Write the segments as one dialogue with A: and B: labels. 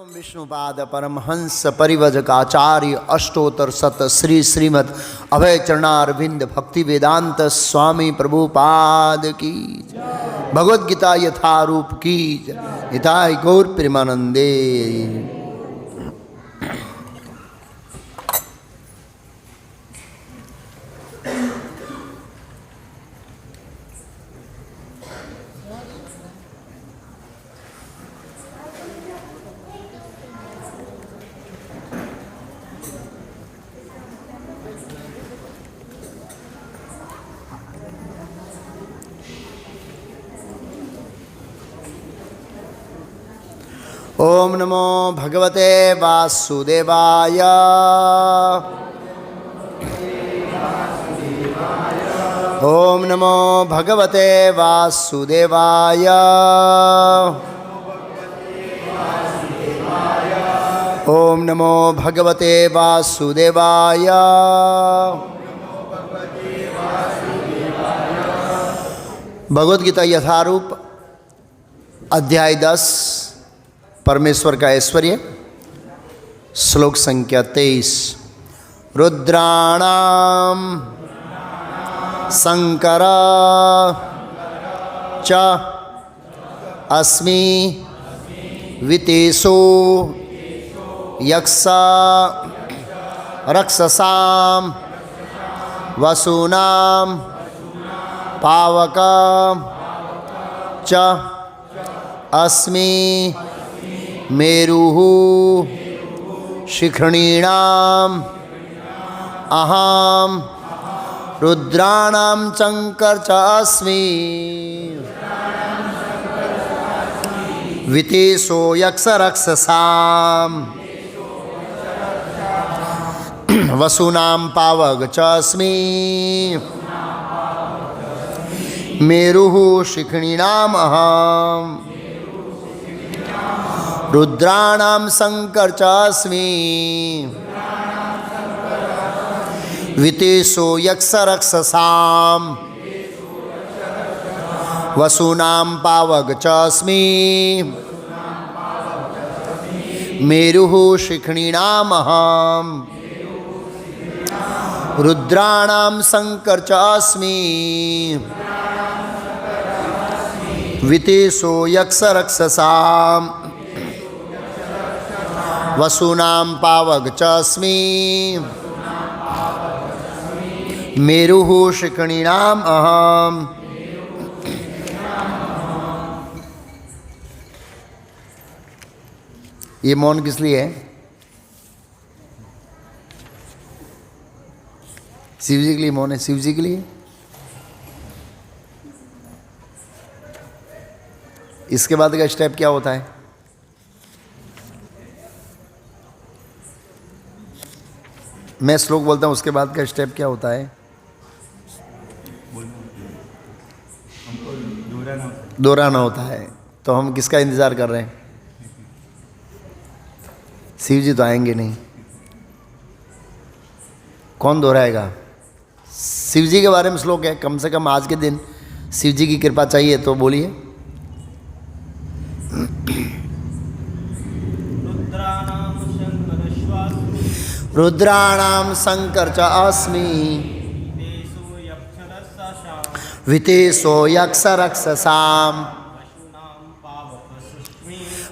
A: विष्णुपाद परमहंस परिवजकाचार्य अष्टोत्तर शत श्री श्रीमद अभय चरणारविंद भक्ति वेदांत स्वामी प्रभुपाद की भगवद गीता यथारूप की हिताय गौर प्रेमानंदे। ओम नमो भगवते वासुदेवाय। ओम नमो भगवते वासुदेवाय। ओम नमो भगवते वासुदेवाय। भगवद गीता यथारूप अध्याय 10 परमेश्वर का ऐश्वर्य। श्लोक संख्या 23। रुद्राणाम शंकर च अस्मि वितेषो यक्ष रक्षसाम वसूनाम पावक च अस्मि मेरुः शिखरणीनाम अहम रुद्राणाम शंकर च अस्मि वितेषो यक्ष रक्षसाम वसूनाम पावक च अस्मि मेरुः शिखरणीनाम अहम रुद्राणाम शंकर च अस्मि वितेषो यक्ष रक्षसाम वसूनाम पावक च अस्मि मेरुः शिखरणीनाम अहम रुद्राणाम शंकर च अस्मि वितेषो यक्ष रक्षसाम वसूनाम पावक च अस्मि मेरुः शिखरणीनाम अहम। ये मौन किस लिए है? शिव जी के लिए मौन है। शिव जी के लिए इसके बाद का स्टेप क्या होता है? मैं श्लोक बोलता हूँ, उसके बाद का स्टेप क्या होता है? दोहराना होता है। तो हम किसका इंतज़ार कर रहे हैं? शिव जी तो आएंगे नहीं। कौन दोहराएगा? शिव जी के बारे में श्लोक है। कम से कम आज के दिन शिव जी की कृपा चाहिए तो बोलिए। रुद्राणाम शंकर च अस्मि वितेषो यक्ष रक्षसाम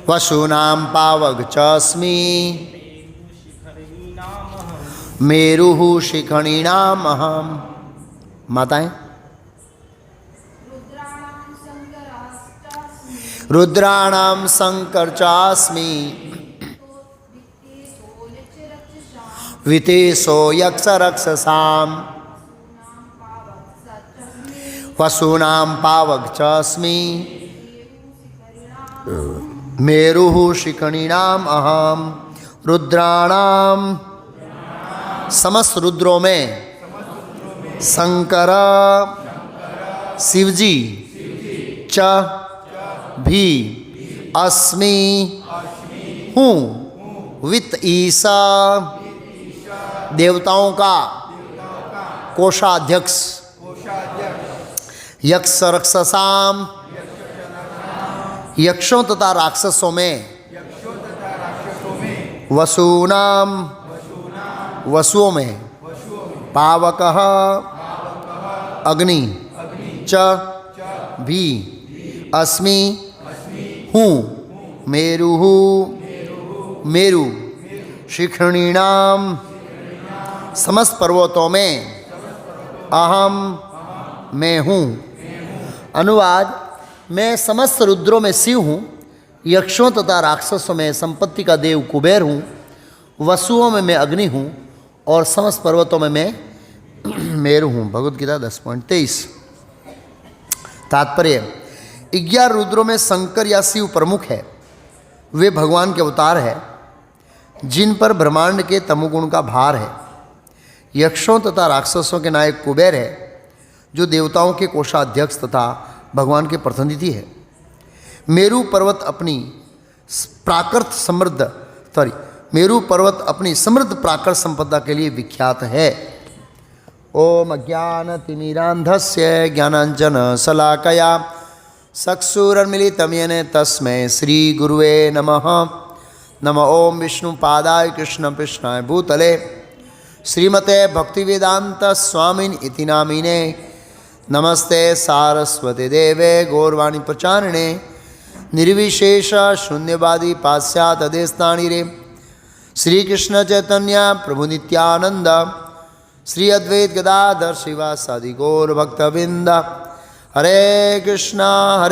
A: वसूनाम पावक च अस्मि मेरुः शिखरणीनाम अहम। माताएं, रुद्राणाम शंकर च अस्मि वितेषो यक्ष रक्षसाम वसूनाम पावक च अस्मि मेरुः शिखरणीनाम अहम रुद्राणाम। समस्त रुद्रों में शंकर शिवजी च भी अस्मि हूँ वित ईसा देवताओं का कोषाध्यक्ष यक्ष रक्षसाम यक्षों तथा राक्षसों में वसूनाम, वसुओं में, पावकः अग्नि, च भी, अस्मि हूँ, मेरुः मेरु, शिखिणीनाम समस्त पर्वतों में, अहम मैं हूँ। अनुवाद: मैं समस्त रुद्रों में शिव हूँ, यक्षों तथा राक्षसों में संपत्ति का देव कुबेर हूँ, वसुओं में मैं अग्नि हूँ और समस्त पर्वतों में मैं मेरु हूँ। भगवद गीता 10.23। तात्पर्य: 11 रुद्रों में शंकर या शिव प्रमुख है। वे भगवान के अवतार है जिन पर ब्रह्मांड के तमोगुण का भार है। यक्षों तथा राक्षसों के नायक कुबेर है जो देवताओं के कोषाध्यक्ष तथा भगवान के प्रतिनिधि है। मेरु पर्वत अपनी समृद्ध प्राकृत संपदा के लिए विख्यात है। ओम अज्ञानतिमिरान्धस्य ज्ञानाञ्जनशलाकया चक्षुरुन्मीलितं येन तस्मै श्रीगुरुवे नमः। नमः ओं विष्णुपादाय कृष्णपृष्ठाय भूतले श्रीमते भक्तिवेदांत स्वामिन् इति नामिने। नमस्ते सारस्वती देवे गौरवाणी प्रचारिणे निर्विशेष शून्यवादी पाश्चात्यदेशतानि रे। श्रीकृष्ण चैतन्य प्रभु नित्यानंद श्री अद्वैत गदाधर श्रीवासादि गौर भक्तवृंद। हरे कृष्णा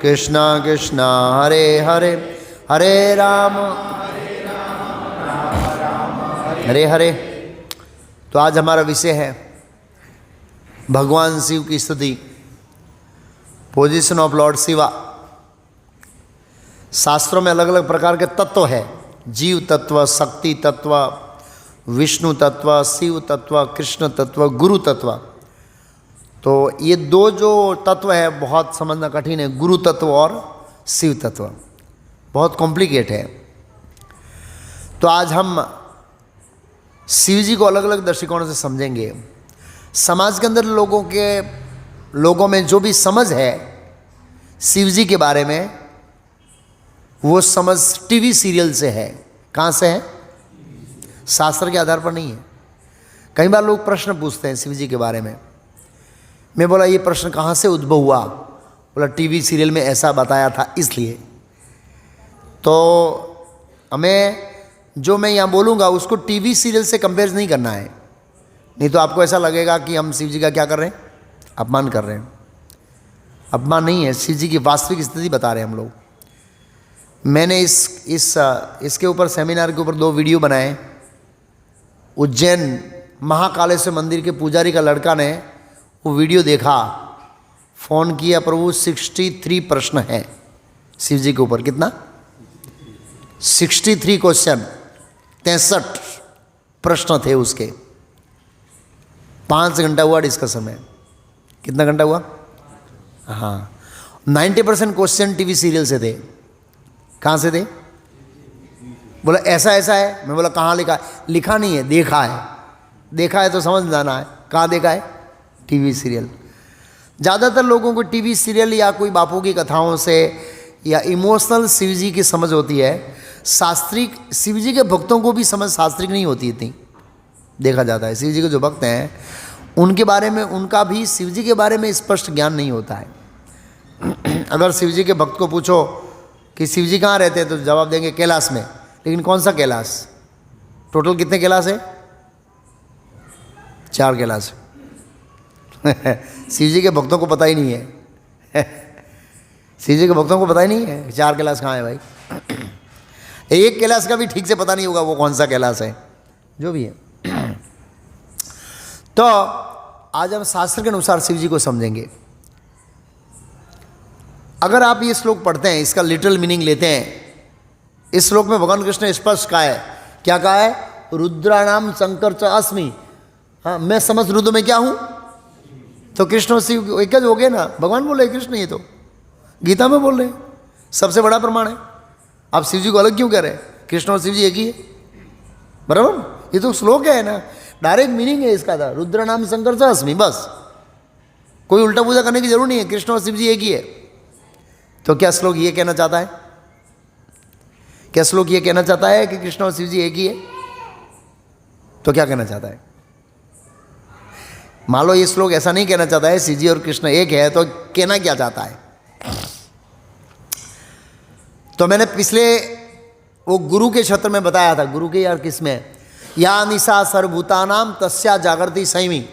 A: कृष्णा कृष्णा हरे हरे, हरे राम हरे हरे। तो आज हमारा विषय है भगवान शिव की स्तुति, पोजीशन ऑफ लॉर्ड शिवा। शास्त्रों में अलग अलग प्रकार के तत्व है, जीव तत्व, शक्ति तत्व, विष्णु तत्व, शिव तत्व, कृष्ण तत्व, गुरु तत्व। तो ये दो जो तत्व है बहुत समझना कठिन है, गुरु तत्व और शिव तत्व, बहुत कॉम्प्लिकेट है। तो आज हम शिव जी को अलग अलग दृष्टिकोणों से समझेंगे। समाज के अंदर लोगों में जो भी समझ है शिव जी के बारे में, वो समझ टीवी सीरियल से है। कहाँ से है? शास्त्र के आधार पर नहीं है। कई बार लोग प्रश्न पूछते हैं शिव जी के बारे में। मैं बोला ये प्रश्न कहाँ से उद्भव हुआ? बोला टीवी सीरियल में ऐसा बताया था इसलिए। तो हमें जो मैं यहाँ बोलूँगा उसको टीवी सीरियल से कंपेयर नहीं करना है, नहीं तो आपको ऐसा लगेगा कि हम शिव जी का क्या कर रहे हैं, अपमान कर रहे हैं। अपमान नहीं है, शिव जी की वास्तविक स्थिति बता रहे हैं हम लोग। मैंने इसके ऊपर सेमिनार के ऊपर 2 वीडियो बनाए। उज्जैन महाकालेश्वर मंदिर के पुजारी का लड़का ने वो वीडियो देखा, फ़ोन किया, प्रभु 63 प्रश्न हैं शिव जी के ऊपर। कितना? 63 क्वेश्चन, 63 प्रश्न थे उसके। 5 घंटा हुआ डिस्कशन में। कितना घंटा हुआ? हाँ, 90% क्वेश्चन टीवी सीरियल से थे। कहाँ से थे? बोला ऐसा ऐसा है। मैं बोला कहाँ लिखा है? लिखा नहीं है, देखा है। देखा है तो समझ जाना है। कहाँ देखा है? TV serial. ज़्यादातर लोगों को टीवी सीरियल या कोई बापू की कथाओं से या इमोशनल शिव जी की समझ होती है। शास्त्रिक शिव जी के भक्तों को भी समझ शास्त्रिक नहीं होती इतनी। देखा जाता है शिव जी के जो भक्त हैं उनके बारे में, उनका भी शिव जी के बारे में स्पष्ट ज्ञान नहीं होता है। अगर शिव जी के भक्त को पूछो कि शिव जी कहाँ रहते हैं तो जवाब देंगे कैलाश में। लेकिन कौन सा कैलाश? टोटल कितने कैलाश है? 4 कैलाश। शिव जी के भक्तों को पता ही नहीं है। शिव जी के भक्तों को पता ही नहीं है 4 कैलाश कहाँ है भाई। एक कैलाश का भी ठीक से पता नहीं होगा वो कौन सा कैलाश है, जो भी है। तो आज हम शास्त्र के अनुसार शिव जी को समझेंगे। अगर आप ये श्लोक पढ़ते हैं, इसका लिटरल मीनिंग लेते हैं, इस श्लोक में भगवान कृष्ण ने स्पष्ट कहा है। क्या कहा है? रुद्राणाम शंकर च अस्मि। हाँ, मैं समस्त रुद्र में क्या हूँ? तो कृष्ण और शिव एक हो गए ना। भगवान बोल रहे कृष्ण, ये तो गीता में बोल रहे हैं, सबसे बड़ा प्रमाण है। आप शिव जी को अलग क्यों कह रहे हैं? कृष्ण और शिव जी एक ही है, बराबर। ये तो श्लोक है ना, डायरेक्ट मीनिंग है इसका था, रुद्र नाम शंकर च अस्मि। बस कोई उल्टा पूजा करने की जरूर नहीं है, कृष्ण और शिव जी एक ही है। तो क्या श्लोक ये कहना चाहता है? क्या श्लोक ये कहना चाहता है कि कृष्ण और शिव जी एक ही है? तो क्या कहना चाहता है? मान लो ये श्लोक ऐसा नहीं कहना चाहता है शिव जी और कृष्ण एक है, तो कहना क्या चाहता है? तो मैंने पिछले वो गुरु के क्षेत्र में बताया था, गुरु के यार किस में, या निशा सर्वभूतानाम तस्या जागृति संयमी,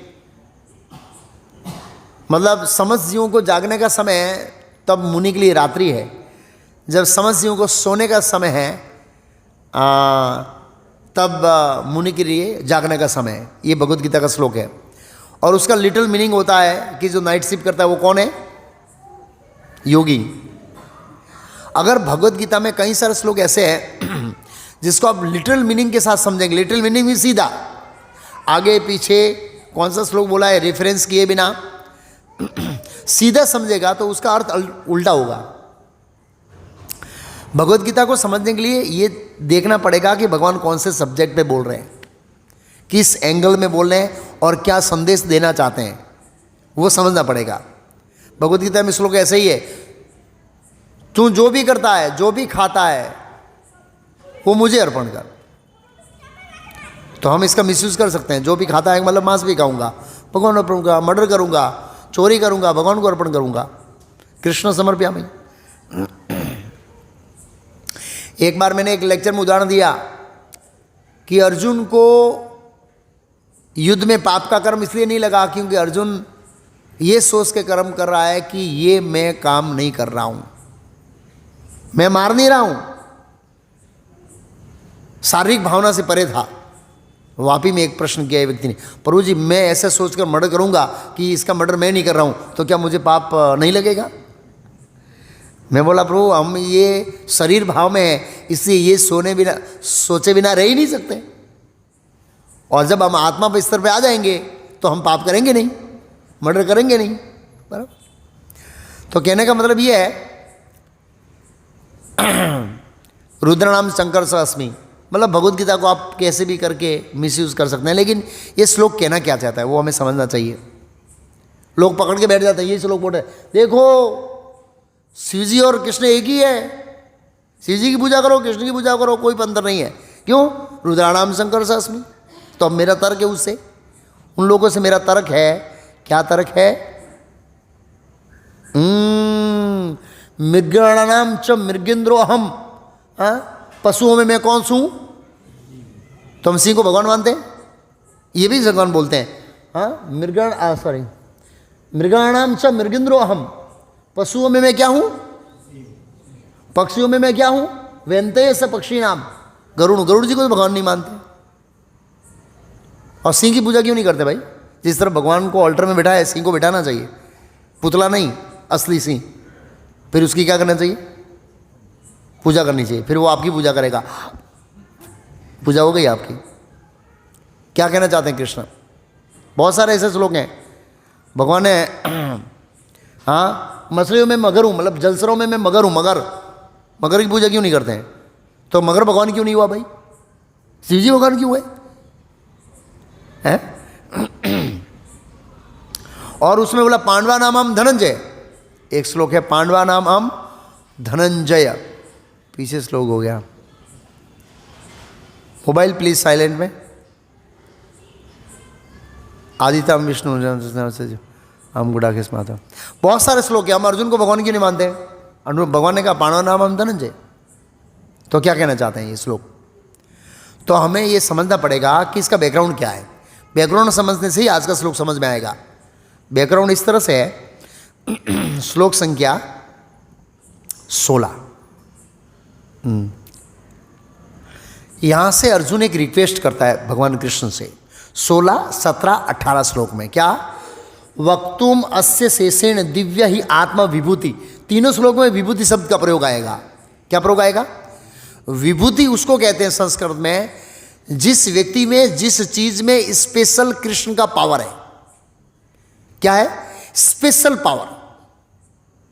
A: मतलब समस्त जीवों को जागने का समय तब मुनि के लिए रात्रि है, जब समस्त जीवों को सोने का समय है तब मुनि के लिए जागने का समय है। ये भगवद गीता का श्लोक है। और उसका लिटिल मीनिंग होता है कि जो नाइट शिफ्ट करता है वो कौन है? योगी। अगर भगवद गीता में कई सारे श्लोक ऐसे हैं जिसको आप लिटिल मीनिंग के साथ समझेंगे, लिटिल मीनिंग भी सीधा, आगे पीछे कौन सा श्लोक बोला है रेफरेंस किए बिना सीधा समझेगा तो उसका अर्थ उल्टा होगा। भगवद गीता को समझने के लिए ये देखना पड़ेगा कि भगवान कौन से सब्जेक्ट पे बोल रहे हैं, किस एंगल में बोल रहे हैं और क्या संदेश देना चाहते हैं, वो समझना पड़ेगा। भगवद गीता में श्लोक ऐसे ही है, तू जो भी करता है, जो भी खाता है, वो मुझे अर्पण कर। तो हम इसका मिसयूज कर सकते हैं, जो भी खाता है मतलब मांस भी खाऊंगा, भगवान अर्पण करूंगा, मर्डर करूंगा, चोरी करूंगा, भगवान को अर्पण करूंगा, कृष्ण समर्पयामि। एक बार मैंने एक लेक्चर में उदाहरण दिया कि अर्जुन को युद्ध में पाप का कर्म इसलिए नहीं लगा क्योंकि अर्जुन ये सोच के कर्म कर रहा है कि ये मैं काम नहीं कर रहा हूं, मैं मार नहीं रहा हूं, शारीरिक भावना से परे था। वापी में एक प्रश्न किया व्यक्ति ने, प्रभु जी मैं ऐसे सोचकर मर्डर करूंगा कि इसका मर्डर मैं नहीं कर रहा हूं, तो क्या मुझे पाप नहीं लगेगा? मैं बोला प्रभु हम ये शरीर भाव में है, इसलिए ये सोचे बिना रह ही नहीं सकते, और जब हम आत्मा पर स्तर पे आ जाएंगे तो हम पाप करेंगे नहीं, मर्डर करेंगे नहीं, बराबर। तो कहने का मतलब ये है रुद्र नाम शंकर स अस्मि, मतलब भगवद गीता को आप कैसे भी करके मिसयूज कर सकते हैं, लेकिन ये श्लोक कहना क्या चाहता है वो हमें समझना चाहिए। लोग पकड़ के बैठ जाते हैं, ये श्लोक बोल रहे देखो शिव जी और कृष्ण एक ही है, शिव जी की पूजा करो, कृष्ण की पूजा करो, कोई अंतर नहीं है। क्यों? रुद्राणाम शंकर स अस्मि। तो अब मेरा तर्क है उससे, उन लोगों से मेरा तर्क है, क्या तर्क है? मृगणानाम च मृगेंद्रो अहम, पशुओं में मैं कौन हूं? तो हम सिंह को भगवान मानते हैं, ये भी भगवान बोलते हैं। मृगाणाम च मृगेंद्रो अहम, पशुओं में मैं क्या हूं? पक्षियों में मैं क्या हूं? वेंते स पक्षी नाम, गरुड़ जी को तो भगवान नहीं मानते। और सिंह की पूजा क्यों नहीं करते भाई? जिस तरह भगवान को ऑल्टर में बैठा है, सिंह को बैठाना चाहिए, पुतला नहीं, असली सिंह। फिर उसकी क्या करना चाहिए? पूजा करनी चाहिए, फिर वो आपकी पूजा करेगा, पूजा हो गई आपकी। क्या कहना चाहते हैं कृष्ण? बहुत सारे ऐसे श्लोक हैं भगवान ने, हाँ मछलियों में मगर हूँ, मतलब जलसरों में मैं मगर हूँ, मगर की पूजा क्यों नहीं करते हैं? तो मगर भगवान क्यों नहीं हुआ भाई? शिव जी भगवान क्यों हुए हैं? और उसमें बोला पांडवा नाम हम धनंजय, एक श्लोक है पांडवा नाम हम धनंजय, पीछे श्लोक हो गया। मोबाइल प्लीज साइलेंट में। आदितम विष्णु हम गुड़ा के स्माता, बहुत सारे श्लोक है। हम अर्जुन को भगवान क्यों नहीं मानते? भगवान ने कहा पांडवा नाम हम धनंजय। तो क्या कहना चाहते हैं ये श्लोक? तो हमें ये समझना पड़ेगा कि इसका बैकग्राउंड क्या है। बैकग्राउंड समझने से ही आज का श्लोक समझ में आएगा। बैकग्राउंड इस तरह से है, श्लोक संख्या 16। यहां से अर्जुन एक रिक्वेस्ट करता है भगवान कृष्ण से 16, 17, 18 श्लोक में। क्या? वक्तुम अस्य शेषेण दिव्य ही आत्मा विभूति। तीनों श्लोक में विभूति शब्द का प्रयोग आएगा। क्या प्रयोग आएगा? विभूति उसको कहते हैं संस्कृत में जिस व्यक्ति में, जिस चीज में स्पेशल कृष्ण का पावर है। क्या है? स्पेशल पावर,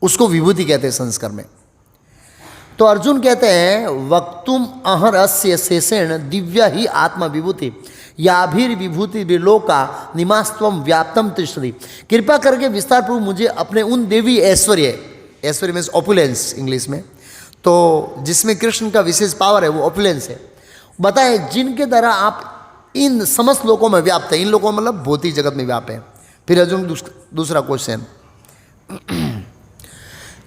A: उसको विभूति कहते हैं संस्कृत में। तो अर्जुन कहते हैं वक्तुम अहर अस्य शेषेण दिव्य ही आत्मा विभूति याभिर विभूति विलोका निमास्तवम व्याप्तम तिष्ठति। कृपा करके विस्तार पूर्वक मुझे अपने उन देवी ऐश्वर्य मीन्स ऑपुलेंस इंग्लिश में, तो जिसमें कृष्ण का विशेष पावर है वो ऑपुलेंस है। बताए जिनके द्वारा आप इन समस्त लोकों में व्याप्त है, इन लोगों में मतलब भौतिक जगत में व्याप्त है। फिर अर्जुन दूसरा क्वेश्चन,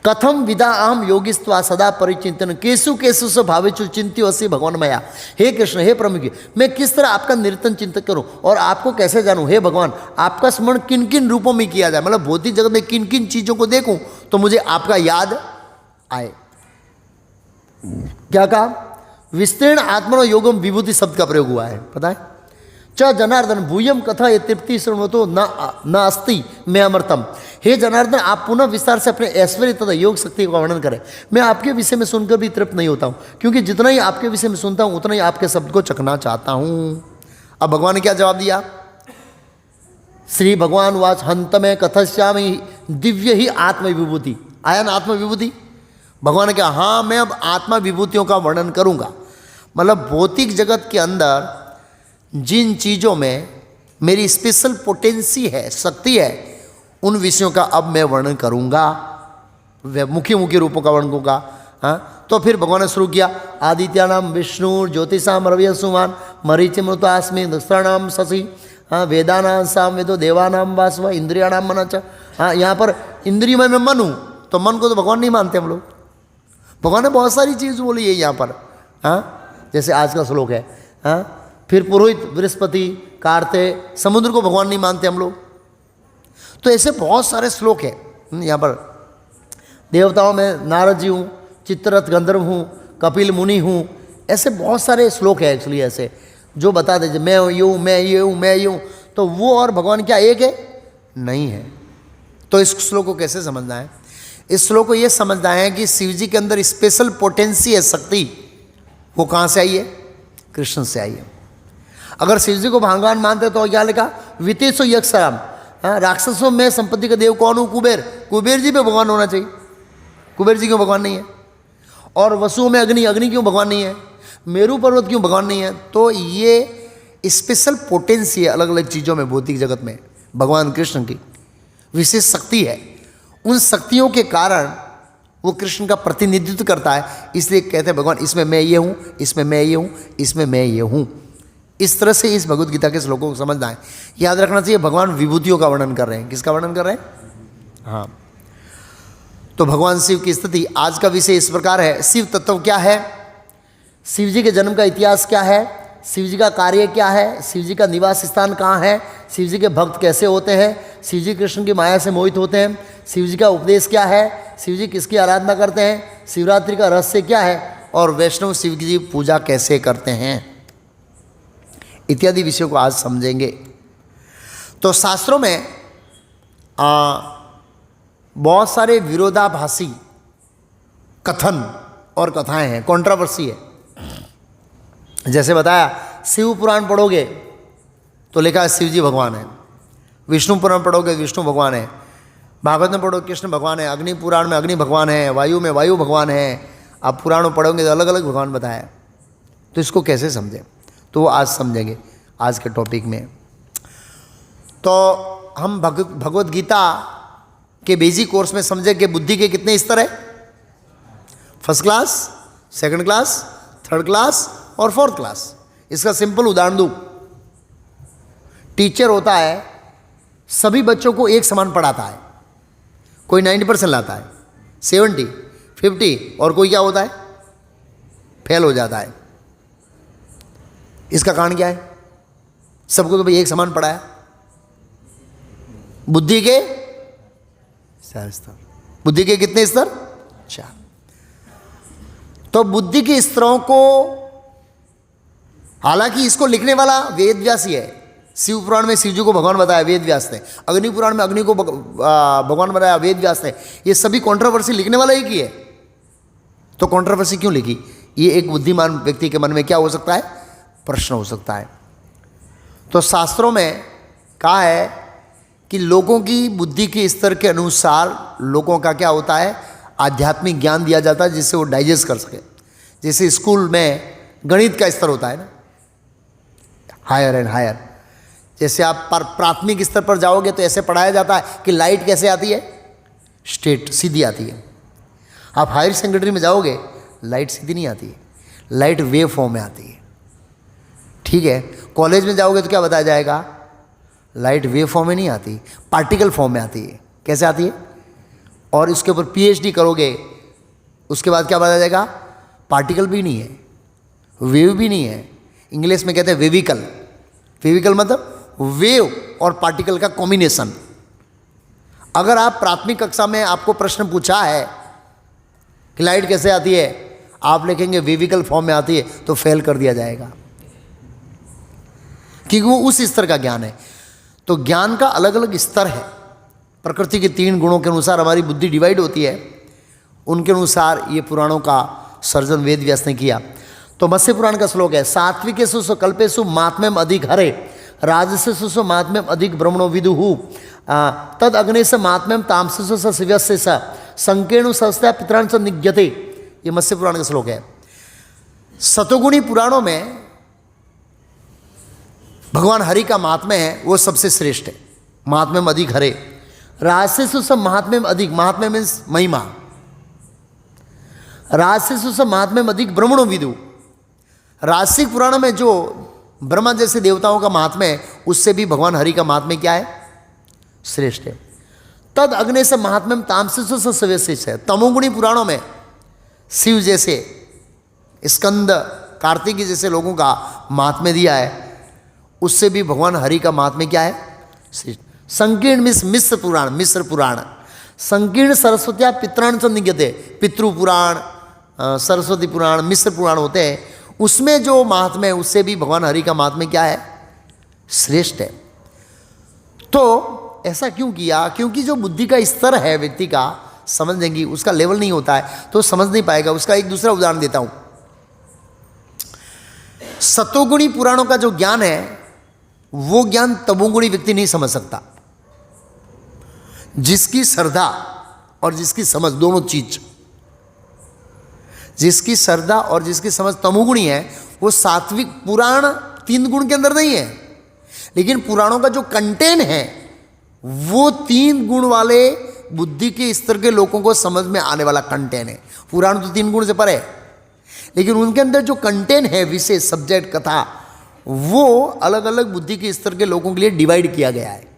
A: कथम विदा अहम योगिस्त्वा सदा परिचिंतन केसु केसु से भावेचु चिंत्यो असी भगवान मया। हे कृष्ण, हे प्रभु, मैं किस तरह आपका निरंतर चिंतन करूं और आपको कैसे जानूं। हे भगवान, आपका स्मरण किन किन रूपों में किया जाए, मतलब भौतिक जगत में किन किन चीजों को देखूं तो मुझे आपका याद आए। क्या कहा? विस्तीर्ण आत्मनो योगम विभूति शब्द का प्रयोग हुआ है, पता है। च जनार्दन भूयम कथा ये तृप्ति श्रृणवतो न अस्ति मैं अमृतम। हे जनार्दन, आप पुनः विस्तार से अपने ऐश्वर्य तथा योग शक्ति का वर्णन करें। मैं आपके विषय में सुनकर भी तृप्त नहीं होता हूँ, क्योंकि जितना ही आपके विषय में सुनता हूँ उतना ही आपके शब्द को चखना चाहता हूँ। अब भगवान ने क्या जवाब दिया? श्री भगवान वाच हंत में कथश्यामि दिव्य ही आत्म विभूति। आया ना आत्म विभूति? भगवान ने कहा हाँ, मैं अब आत्मा विभूतियों का वर्णन करूँगा। मतलब भौतिक जगत के अंदर जिन चीज़ों में मेरी स्पेशल पोटेंसी है, शक्ति है, उन विषयों का अब मैं वर्णन करूँगा, मुख्य मुख्य रूपों का वर्णन करूँगा। हाँ, तो फिर भगवान ने शुरू किया, आदित्यानाम विष्णु ज्योतिषाम रवि सुमान मरीचिमृतास्मि दस्त्राणाम शशि। हाँ, वेदानाम साम वेदो देवानाम वासव इंद्रियाणाम मन च। हाँ, यहाँ पर इंद्रिय में मैं मन हूँ, तो मन को तो भगवान नहीं मानते हम लोग। भगवान ने बहुत सारी चीज़ बोली है यहाँ पर। हाँ, जैसे आज का श्लोक है। हाँ, फिर पुरोहित बृहस्पति कार्ते समुद्र को भगवान नहीं मानते हम लोग। तो ऐसे बहुत सारे श्लोक हैं यहाँ पर। देवताओं में नारद जी हूँ, चित्ररथ गंधर्व हूँ, कपिल मुनि हूँ, ऐसे बहुत सारे श्लोक हैं एक्चुअली ऐसे जो बता दे मैं ये हूँ, मैं ये हूँ, मैं ये हूँ। तो वो और भगवान क्या एक है? नहीं है। तो इस श्लोक को कैसे समझना है? इस श्लोक को ये समझना है कि शिव जी के अंदर स्पेशल पोटेंसी है, शक्ति, वो कहाँ से आई है? कृष्ण से आई है। अगर शिव जी को भगवान मानते तो क्या लिखा? वितेशो यक्षराम। हाँ, राक्षसों में संपत्ति का देव कौन हूँ? कुबेर। कुबेर जी पे भगवान होना चाहिए। कुबेर जी क्यों भगवान नहीं है? और वसुओं में अग्नि, अग्नि क्यों भगवान नहीं है? मेरू पर्वत क्यों भगवान नहीं है? तो ये स्पेशल पोटेंसी है अलग अलग चीज़ों में, भौतिक जगत में भगवान कृष्ण की विशेष शक्ति है। उन शक्तियों के कारण वो कृष्ण का प्रतिनिधित्व करता है, इसलिए कहते हैं भगवान इसमें मैं ये हूँ, इसमें मैं ये हूँ, इसमें मैं ये हूँ। इस तरह से इस भगवद गीता के श्लोकों को समझना है। याद रखना चाहिए भगवान विभूतियों का वर्णन कर रहे हैं। किसका वर्णन कर रहे हैं? हाँ, तो भगवान शिव की स्थिति। आज का विषय इस प्रकार है, शिव तत्व क्या है, शिव जी के जन्म का इतिहास क्या है, शिव जी का कार्य क्या है, शिव जी का निवास स्थान कहाँ है, शिव जी के भक्त कैसे होते हैं, शिव जी कृष्ण की माया से मोहित होते हैं, शिव जी का उपदेश क्या है, शिव जी किसकी आराधना करते हैं, शिवरात्रि का रहस्य क्या है, और वैष्णव शिव जी पूजा कैसे करते हैं, इत्यादि विषयों को आज समझेंगे। तो शास्त्रों में बहुत सारे विरोधाभासी कथन और कथाएं हैं, कंट्रोवर्सी है। जैसे बताया, शिव पुराण पढ़ोगे तो लिखा है शिव जी भगवान है, विष्णु पुराण पढ़ोगे विष्णु भगवान है, भागवत में पढ़ोगे कृष्ण भगवान है, अग्नि पुराण में अग्नि भगवान है, वायु में वायु भगवान है। आप पुराणों पढ़ोगे तो अलग अलग भगवान बताया। तो इसको कैसे समझें, तो वो आज समझेंगे आज के टॉपिक में। तो हम भगवद गीता के बेसिक कोर्स में समझे कि बुद्धि के कितने स्तर है? First class, second class, third class और फोर्थ क्लास। इसका सिंपल उदाहरण दूं, टीचर होता है, सभी बच्चों को एक समान पढ़ाता है। कोई 90% लाता है, 70, 50, और कोई क्या होता है? फेल हो जाता है। इसका कारण क्या है? सबको तो भाई एक समान पढ़ाया। बुद्धि के 4 स्तर। बुद्धि के कितने स्तर? 4। तो बुद्धि के स्तरों को, हालांकि इसको लिखने वाला वेद व्यास ही है। शिव पुराण में शिव जी को भगवान बताया वेद व्यास ने, अग्नि पुराण में अग्नि को भगवान बताया वेद व्यास ने। ये सभी कंट्रोवर्सी लिखने वाला एक ही है। तो कंट्रोवर्सी क्यों लिखी? ये एक बुद्धिमान व्यक्ति के मन में क्या हो सकता है? प्रश्न हो सकता है। तो शास्त्रों में कहा है कि लोगों की बुद्धि के स्तर के अनुसार लोगों का क्या होता है? आध्यात्मिक ज्ञान दिया जाता है, जिससे वो डाइजेस्ट कर सके। जैसे स्कूल में गणित का स्तर होता है ना, हायर एंड हायर। जैसे आप प्राथमिक स्तर पर जाओगे तो ऐसे पढ़ाया जाता है कि लाइट कैसे आती है? स्ट्रेट, सीधी आती है। आप हायर सेकेंडरी में जाओगे लाइट सीधी नहीं आती है, लाइट वेव फॉर्म में आती है। ठीक है, कॉलेज में जाओगे तो क्या बताया जाएगा? लाइट वेव फॉर्म में नहीं आती, पार्टिकल फॉर्म में आती है। कैसे आती है? और इसके ऊपर पीएचडी करोगे, उसके बाद क्या बताया जाएगा? पार्टिकल भी नहीं है, वेव भी नहीं है। इंग्लिश में कहते हैं वेविकल। वेविकल मतलब वेव और पार्टिकल का कॉम्बिनेशन। अगर आप प्राथमिक कक्षा में आपको प्रश्न पूछा है कि लाइट कैसे आती है, आप लिखेंगे वेविकल फॉर्म में आती है, तो फेल कर दिया जाएगा, क्योंकि वो उस स्तर का ज्ञान है। तो ज्ञान का अलग अलग स्तर है। प्रकृति के 3 गुणों के अनुसार हमारी बुद्धि डिवाइड होती है, उनके अनुसार ये पुराणों का सर्जन वेद व्यास ने किया। तो मत्स्य पुराण का श्लोक है, सात्विकेषु कल्पेषु महात्म्यम अधिक हरे, राजसेषु महात्म्यम अधिक ब्रह्मणो विदुहु, तद अग्ने से महात्म्यम तामसेषु स शिव्यस्य स संकीर्णु सस्त्या पितरान् च निज्ञते। ये मत्स्य पुराण का श्लोक है। सतोगुणी पुराणों में भगवान हरि का महात्म्य है, वो सबसे श्रेष्ठ है, महात्म्यम अधिक हरे। राजसेषु स महात्म्यम अधिक, महात्म्य मीन्स महिमा, राजसेषु स महात्म्यम अधिक ब्रह्मणो विदु। राजसिक पुराण में जो ब्रह्मा जैसे देवताओं का महात्म्य है, उससे भी भगवान हरि का महात्म्य क्या है? श्रेष्ठ है। तद अग्ने से महात्म्यम तामसेषु स शिव्यस्य। तमोगुणी पुराणों में शिव जैसे, स्कंद, कार्तिकी जैसे लोगों का महात्म्य दिया है, उससे भी भगवान हरि का महात्म्य क्या है? श्रेष्ठ। संकीर्ण मिश्र पुराण, मिश्र पुराण, संकीर्ण सरस्वत्या पितरान् च निज्ञते। पितृ पुराण, सरस्वती पुराण, मिश्र पुराण होते हैं, उसमें जो महात्म्य है उससे भी भगवान हरि का महात्म्य क्या है? श्रेष्ठ है। तो ऐसा क्यों किया? क्योंकि जो बुद्धि का स्तर है व्यक्ति का, समझेंगी उसका लेवल नहीं होता है तो समझ नहीं पाएगा। उसका एक दूसरा उदाहरण देता हूं। सतोगुणी पुराणों का जो ज्ञान है, वो ज्ञान तमोगुणी व्यक्ति नहीं समझ सकता। जिसकी श्रद्धा और जिसकी समझ, दोनों चीज, जिसकी श्रद्धा और जिसकी समझ तमोगुणी है, वो सात्विक पुराण 3 गुण के अंदर नहीं है, लेकिन पुराणों का जो कंटेंट है वो 3 गुण वाले बुद्धि के स्तर के लोगों को समझ में आने वाला कंटेंट है। पुराण तो 3 गुण से परे है, लेकिन उनके अंदर जो कंटेंट है, विषय, सब्जेक्ट, कथा, वो अलग अलग बुद्धि के स्तर के लोगों के लिए डिवाइड किया गया है।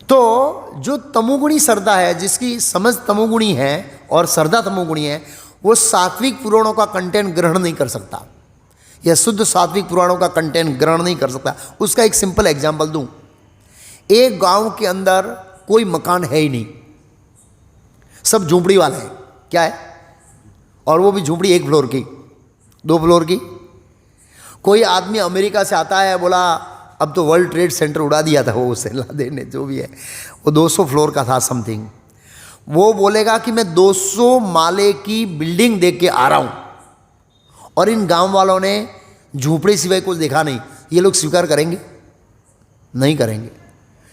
A: तो जो तमोगुणी श्रद्धा है, जिसकी समझ तमोगुणी है और श्रद्धा तमोगुणी है, वो सात्विक पुराणों का कंटेंट ग्रहण नहीं कर सकता, या शुद्ध सात्विक पुराणों का कंटेंट ग्रहण नहीं कर सकता। उसका एक सिंपल एग्जाम्पल दूं। एक गांव के अंदर कोई मकान है ही नहीं, सब झूंपड़ी वाला है। क्या है? और वो भी झूंपड़ी 1 फ्लोर की, 2 फ्लोर की। कोई आदमी अमेरिका से आता है, बोला अब तो वर्ल्ड ट्रेड सेंटर उड़ा दिया था वो, उसे लादेन ने, जो भी है, वो 200 फ्लोर का था समथिंग। वो बोलेगा कि मैं 200 माले की बिल्डिंग देख के आ रहा हूं, और इन गांव वालों ने झूंपड़ी सिवाय कुछ देखा नहीं। ये लोग स्वीकार करेंगे? नहीं करेंगे।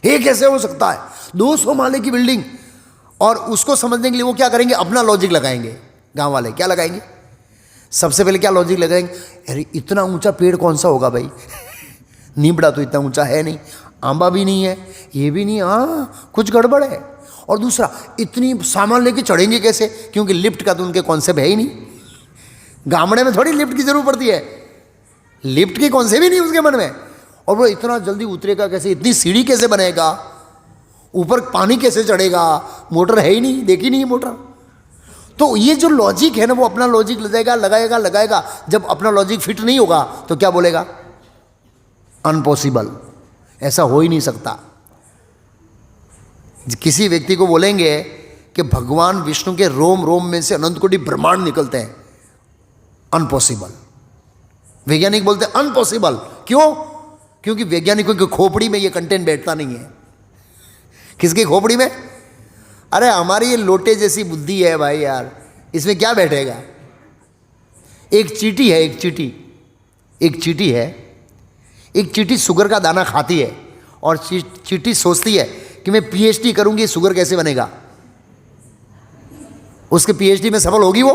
A: ये कैसे हो सकता है? 200 माले की बिल्डिंग। और उसको समझने के लिए वो क्या करेंगे? अपना लॉजिक लगाएंगे। गांव वाले क्या लगाएंगे? सबसे पहले क्या लॉजिक लगाएंगे? अरे इतना ऊंचा पेड़ कौन सा होगा भाई? नीमड़ा तो इतना ऊंचा है नहीं, आंबा भी नहीं है, ये भी नहीं, हाँ कुछ गड़बड़ है। और दूसरा, इतनी सामान लेके चढ़ेंगे कैसे? क्योंकि लिफ्ट का तो उनके कॉन्सेप्ट है ही नहीं। गामड़े में थोड़ी लिफ्ट की जरूरत पड़ती है, लिफ्ट की कॉन्सेप्ट ही नहीं उसके मन में। और वो इतना जल्दी उतरेगा कैसे? इतनी सीढ़ी कैसे बनेगा? ऊपर पानी कैसे चढ़ेगा? मोटर है ही नहीं, देखी नहीं मोटर। तो ये जो लॉजिक है ना, वो अपना लॉजिक लगाएगा। जब अपना लॉजिक फिट नहीं होगा तो क्या बोलेगा? अनपॉसिबल, ऐसा हो ही नहीं सकता। किसी व्यक्ति को बोलेंगे कि भगवान विष्णु के रोम रोम में से अनंत कोटि ब्रह्मांड निकलते हैं, अनपॉसिबल। वैज्ञानिक बोलते हैं अनपॉसिबल। क्यों? क्योंकि वैज्ञानिकों की खोपड़ी में ये कंटेंट बैठता नहीं है। किसकी खोपड़ी में? अरे हमारी ये लोटे जैसी बुद्धि है भाई यार, इसमें क्या बैठेगा? एक चींटी है, एक चींटी शुगर का दाना खाती है, और चींटी सोचती है कि मैं पीएचडी करूंगी, शुगर कैसे बनेगा। उसके पीएचडी में सफल होगी वो?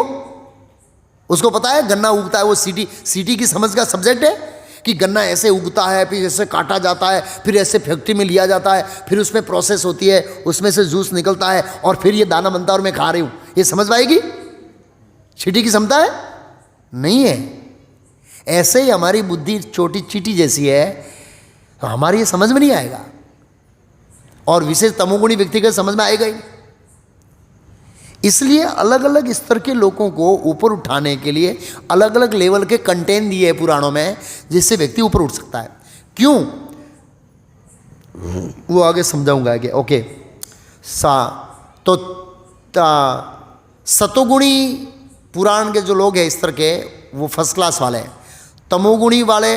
A: उसको पता है गन्ना उगता है, वो सीटी की समझ का सब्जेक्ट है कि गन्ना ऐसे उगता है, फिर ऐसे काटा जाता है, फिर ऐसे फैक्ट्री में लिया जाता है, फिर उसमें प्रोसेस होती है, उसमें से जूस निकलता है, और फिर ये दाना बनता है और मैं खा रही हूँ। ये समझ पाएगी? चींटी की क्षमता है? नहीं है। ऐसे ही हमारी बुद्धि छोटी चींटी जैसी है, तो हमारी ये समझ में नहीं आएगा, और विशेष तमोगुणी व्यक्ति का समझ में आएगा ही नहीं। इसलिए अलग अलग स्तर के लोगों को ऊपर उठाने के लिए अलग अलग लेवल के कंटेंट दिए हैं पुराणों में, जिससे व्यक्ति ऊपर उठ सकता है। क्यों, वो आगे समझाऊंगा आगे। ओके, तो सतोगुणी पुराण के जो लोग हैं स्तर के, वो फर्स्ट क्लास वाले हैं। तमोगुणी वाले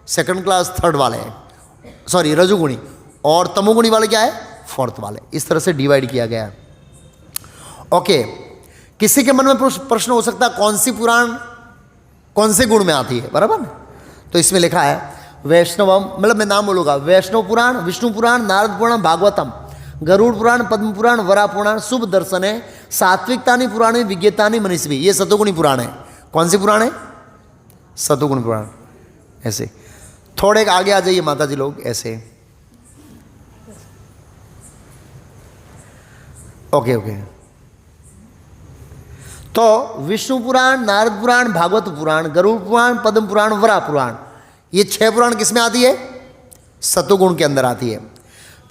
A: सेकंड क्लास थर्ड वाले हैं, सॉरी रजोगुणी, और तमोगुणी वाले क्या है? फोर्थ वाले। इस तरह से डिवाइड किया गया है। ओके, किसी के मन में प्रश्न हो सकता है कौन सी पुराण कौन से गुण में आती है, बराबर ना? तो इसमें लिखा है वैष्णवम, मतलब मैं नाम बोलूँगा, वैष्णव पुराण, विष्णु पुराण, नारद पुराण, भागवतम, गरुड़ पुराण, पद्म पुराण, वरा पुराण, शुभ दर्शन है, सात्विकतानी पुराण, विज्ञतानी मनीषवी। ये सतोगुणी पुराण है। कौन सी पुराण है? सतोगुणी पुराण। ऐसे थोड़े आगे आ जाइए माता जी लोग, ऐसे। ओके ओके, तो विष्णु पुराण, नारद पुराण, भागवत पुराण, गरुड़ पुराण, पद्म पुराण, वरा पुराण, ये 6 पुराण किस में आती है? सतोगुण के अंदर आती है।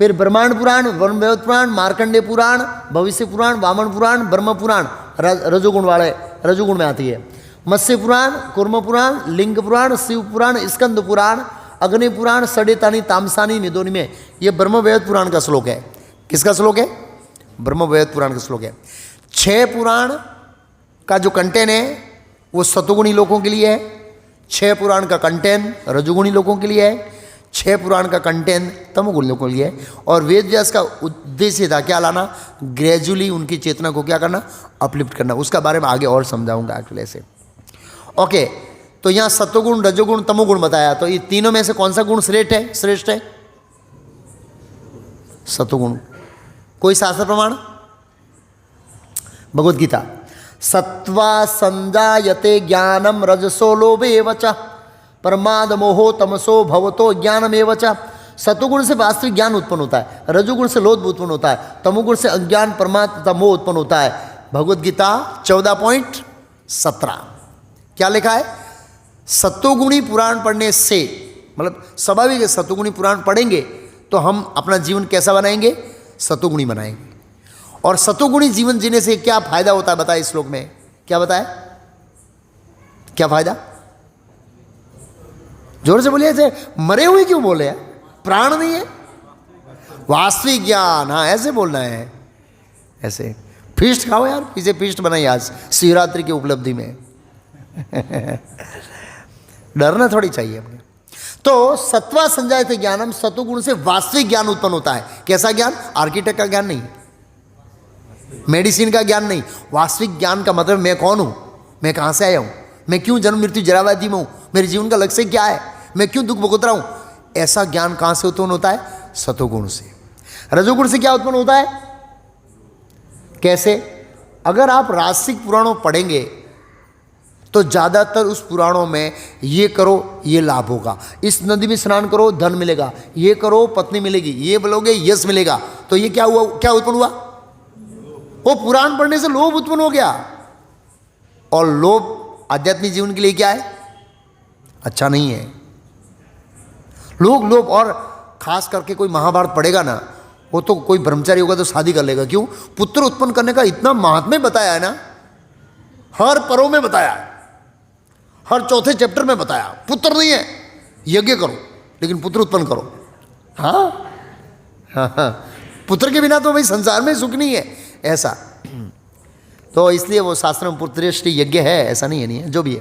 A: फिर ब्रह्मांड पुराण, वरुणदेव पुराण, मार्कंडेय पुराण, भविष्य पुराण, वामन पुराण, ब्रह्म पुराण, रजोगुण वाले रजोगुण में आती है। मत्स्य पुराण, कूर्म पुराण, लिंग पुराण, शिव पुराण, स्कंद पुराण, अग्नि पुराण, सडेतानी, तामसानी, निदोनी में। ये ब्रह्मवेद पुराण का श्लोक है। किसका श्लोक है? ब्रह्मवेद पुराण का श्लोक है। 6 पुराण का जो कंटेंट है वो सतोगुणी लोगों के लिए है, 6 पुराण का कंटेंट रजोगुणी लोगों के लिए है, 6 पुराण का कंटेंट तमोगुणी लोगों के लिए है। और वेद व्यास का उद्देश्य था क्या लाना? ग्रेजुअली उनकी चेतना को क्या करना? अपलिफ्ट करना। उसका बारे में आगे और समझाऊंगा एक्चुअली ऐसे। ओके, तो यहाँ सतोगुण, रजोगुण, तमोगुण बताया, तो ये तीनों में से कौन सा गुण श्रेष्ठ है? सतोगुण। कोई शास्त्र प्रमाण? भगवद गीता, सत्वा संजायते ज्ञानम रजसो लोभेव च प्रमाद मोहो तमसो भवतो ज्ञानमेव च। सतोगुण से वास्तविक ज्ञान उत्पन्न होता है, रजोगुण से लोभ उत्पन्न होता है, तमोगुण से अज्ञान, प्रमाद तथा मोह उत्पन्न होता है। भगवद गीता 14.17 क्या लिखा है? सतोगुणी पुराण पढ़ने से, मतलब स्वाभाविक है, सतोगुणी पुराण पढ़ेंगे तो हम अपना जीवन कैसा बनाएंगे? सतोगुणी बनाएंगे। और सतोगुणी जीवन जीने से क्या फायदा होता है बताए इस श्लोक में? क्या बताया? क्या फायदा? जोर से बोलिए, ऐसे मरे हुए क्यों बोले हैं? प्राण नहीं है? वास्तविक ज्ञान, हाँ ऐसे बोलना है। ऐसे फीस्ट खाओ यार, पीछे फीस्ट बनाइए आज शिवरात्रि की उपलब्धि में। डरना थोड़ी चाहिए अपने। तो सत्वा संजायते ज्ञानम, सतोगुण से वास्तविक ज्ञान उत्पन्न होता है। कैसा ज्ञान? आर्किटेक्ट का ज्ञान नहीं, मेडिसिन का ज्ञान नहीं। वास्तविक ज्ञान का मतलब मैं कौन हूं, मैं कहां से आया हूं, मैं क्यों जन्म मृत्यु जराव्याधि में हूं, मेरे जीवन का लक्ष्य क्या है, मैं क्यों दुख भुगत रहा हूं। ऐसा ज्ञान कहां से उत्पन्न होता है? सतोगुण से। रजोगुण से क्या उत्पन्न होता है? कैसे? अगर आप राजसिक पुराणों पढ़ेंगे तो ज़्यादातर उस पुराणों में ये करो ये लाभ होगा, इस नदी में स्नान करो धन मिलेगा, ये करो पत्नी मिलेगी, ये बोलोगे यश मिलेगा। तो ये क्या हुआ? क्या उत्पन्न हुआ? वो पुराण पढ़ने से लोभ उत्पन्न हो गया। और लोभ आध्यात्मिक जीवन के लिए क्या है? अच्छा नहीं है। लोग और खास करके कोई महाभारत पढ़ेगा ना, वो तो कोई ब्रह्मचारी होगा तो शादी कर लेगा। क्यों? पुत्र उत्पन्न करने का इतना महात्म्य बताया है ना, हर पर्व में बताया, हर चौथे चैप्टर में बताया। पुत्र नहीं है, यज्ञ करो लेकिन पुत्र उत्पन्न करो। हाँ हाँ हाँ, पुत्र के बिना तो भाई संसार में सुख नहीं है, ऐसा। तो इसलिए वो शास्त्र में पुत्रेष्टि यज्ञ है, ऐसा नहीं है, जो भी है।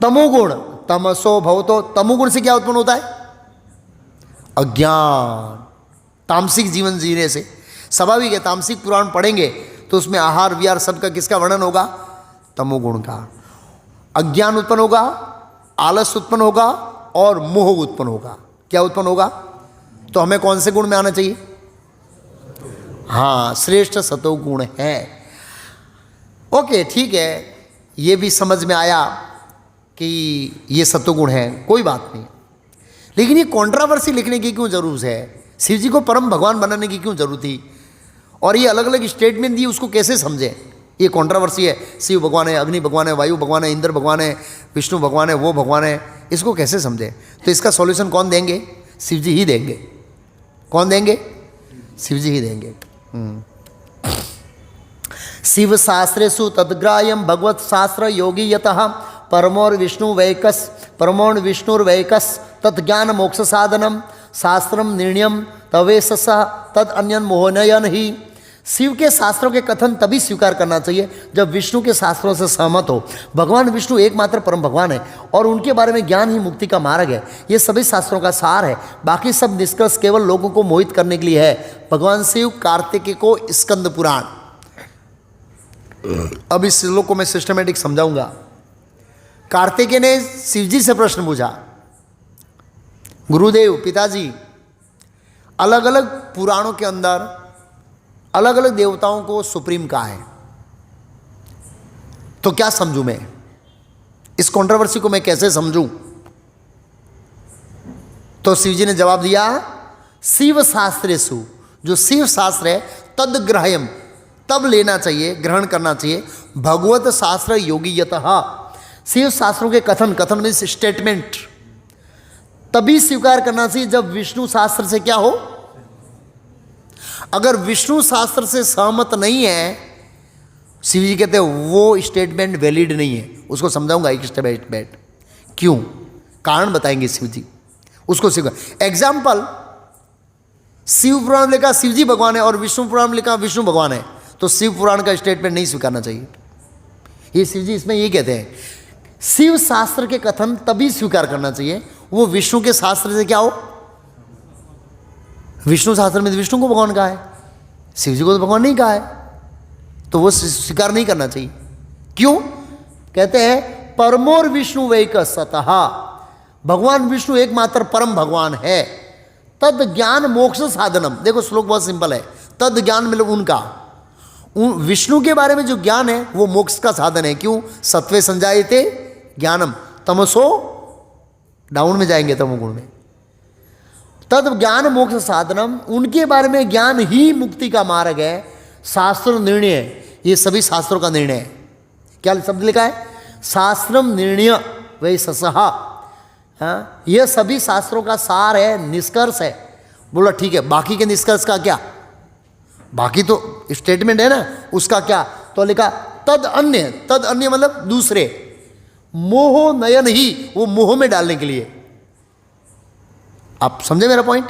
A: तमोगुण, तमसो भवतो, तमोगुण से क्या उत्पन्न होता है? अज्ञान। तामसिक जीवन जीने से स्वाभाविक है, तामसिक पुराण पढ़ेंगे तो उसमें आहार विहार सबका किसका वर्णन होगा? तमोगुण का। अज्ञान उत्पन्न होगा, आलस उत्पन्न होगा और मोह उत्पन्न होगा। क्या उत्पन्न होगा? तो हमें कौन से गुण में आना चाहिए? हाँ, श्रेष्ठ सतोगुण है। ओके ठीक है, ये भी समझ में आया कि ये सतोगुण है, कोई बात नहीं। लेकिन ये कंट्रोवर्सी लिखने की क्यों जरूरत है? शिव जी को परम भगवान बनाने की क्यों जरूरत थी? और ये अलग अलग स्टेटमेंट दिए, उसको कैसे समझें? ये कंट्रोवर्सी है, शिव भगवान है, अग्नि भगवान है, वायु भगवान है, इंद्र भगवान है, विष्णु भगवान है, वो भगवान है, इसको कैसे समझे? तो इसका सॉल्यूशन कौन देंगे? शिव जी ही देंगे। कौन देंगे? शिव जी ही देंगे। शिव शास्त्रेषु तद्ग्राह्यम भगवत शास्त्र योगी यतः परमोर विष्णुर्वैकस तत्ज्ञान मोक्ष साधनम शास्त्रम निर्णयम तवेशस तद अन्यन मोहनयन ही। शिव के शास्त्रों के कथन तभी स्वीकार करना चाहिए जब विष्णु के शास्त्रों से सहमत हो। भगवान विष्णु एकमात्र परम भगवान है और उनके बारे में ज्ञान ही मुक्ति का मार्ग है। ये सभी शास्त्रों का सार है। बाकी सब निष्कर्ष केवल लोगों को मोहित करने के लिए है। भगवान शिव कार्तिकेय को स्कंद पुराण। अब इस श्लोक को मैं सिस्टमेटिक समझाऊंगा। कार्तिकेय ने शिव जी से प्रश्न पूछा, गुरुदेव पिताजी, अलग अलग पुराणों के अंदर अलग अलग देवताओं को सुप्रीम कहा है, तो क्या समझूं मैं? इस कंट्रोवर्सी को मैं कैसे समझूं? तो शिव जी ने जवाब दिया, शिव शास्त्रेषु, जो शिव शास्त्र है, तद ग्राह्यम, तब लेना चाहिए, ग्रहण करना चाहिए, भगवत शास्त्र योगीयतः, शिव शास्त्रों के कथन में स्टेटमेंट तभी स्वीकार करना चाहिए जब विष्णु शास्त्र से क्या हो। अगर विष्णु शास्त्र से सहमत नहीं है, शिव जी कहते हैं वो स्टेटमेंट वैलिड नहीं है। उसको समझाऊंगा एक स्टेप बाय स्टेप, क्यों, कारण बताएंगे शिव जी, उसको स्वीकार। एग्जाम्पल, शिव पुराण में लिखा शिव जी भगवान है और विष्णु पुराण में लिखा विष्णु भगवान है, तो शिव पुराण का स्टेटमेंट नहीं स्वीकारना चाहिए। ये शिव जी इसमें ये कहते हैं, शिव शास्त्र के कथन तभी स्वीकार करना चाहिए वो विष्णु के शास्त्र से क्या हो। विष्णु शास्त्र में तो विष्णु को भगवान कहा है, शिव जी को तो भगवान नहीं कहा है, तो वो स्वीकार नहीं करना चाहिए। क्यों? कहते हैं परमोर विष्णु वैकस सतः, भगवान विष्णु एकमात्र परम भगवान है। तद ज्ञान मोक्ष साधनम, देखो श्लोक बहुत सिंपल है। तद ज्ञान मतलब उनका, विष्णु के बारे में जो ज्ञान है वो मोक्ष का साधन है। क्यों? सत्वे संजायते ज्ञानम, तमसो डाउन में जाएंगे तमोगुण में। तद ज्ञान मोक्ष साधनम, उनके बारे में ज्ञान ही मुक्ति का मार्ग है। शास्त्र निर्णय, ये सभी शास्त्रों का निर्णय है। क्या शब्द लिखा है? शास्त्रम निर्णय वही ससहा, यह सभी शास्त्रों का सार है, निष्कर्ष है। बोला ठीक है, बाकी के निष्कर्ष का क्या? बाकी तो स्टेटमेंट है ना, उसका क्या? तो लिखा तद अन्य, तद अन्य मतलब दूसरे, मोह नयन ही, वो मोह में डालने के लिए। आप समझे मेरा पॉइंट?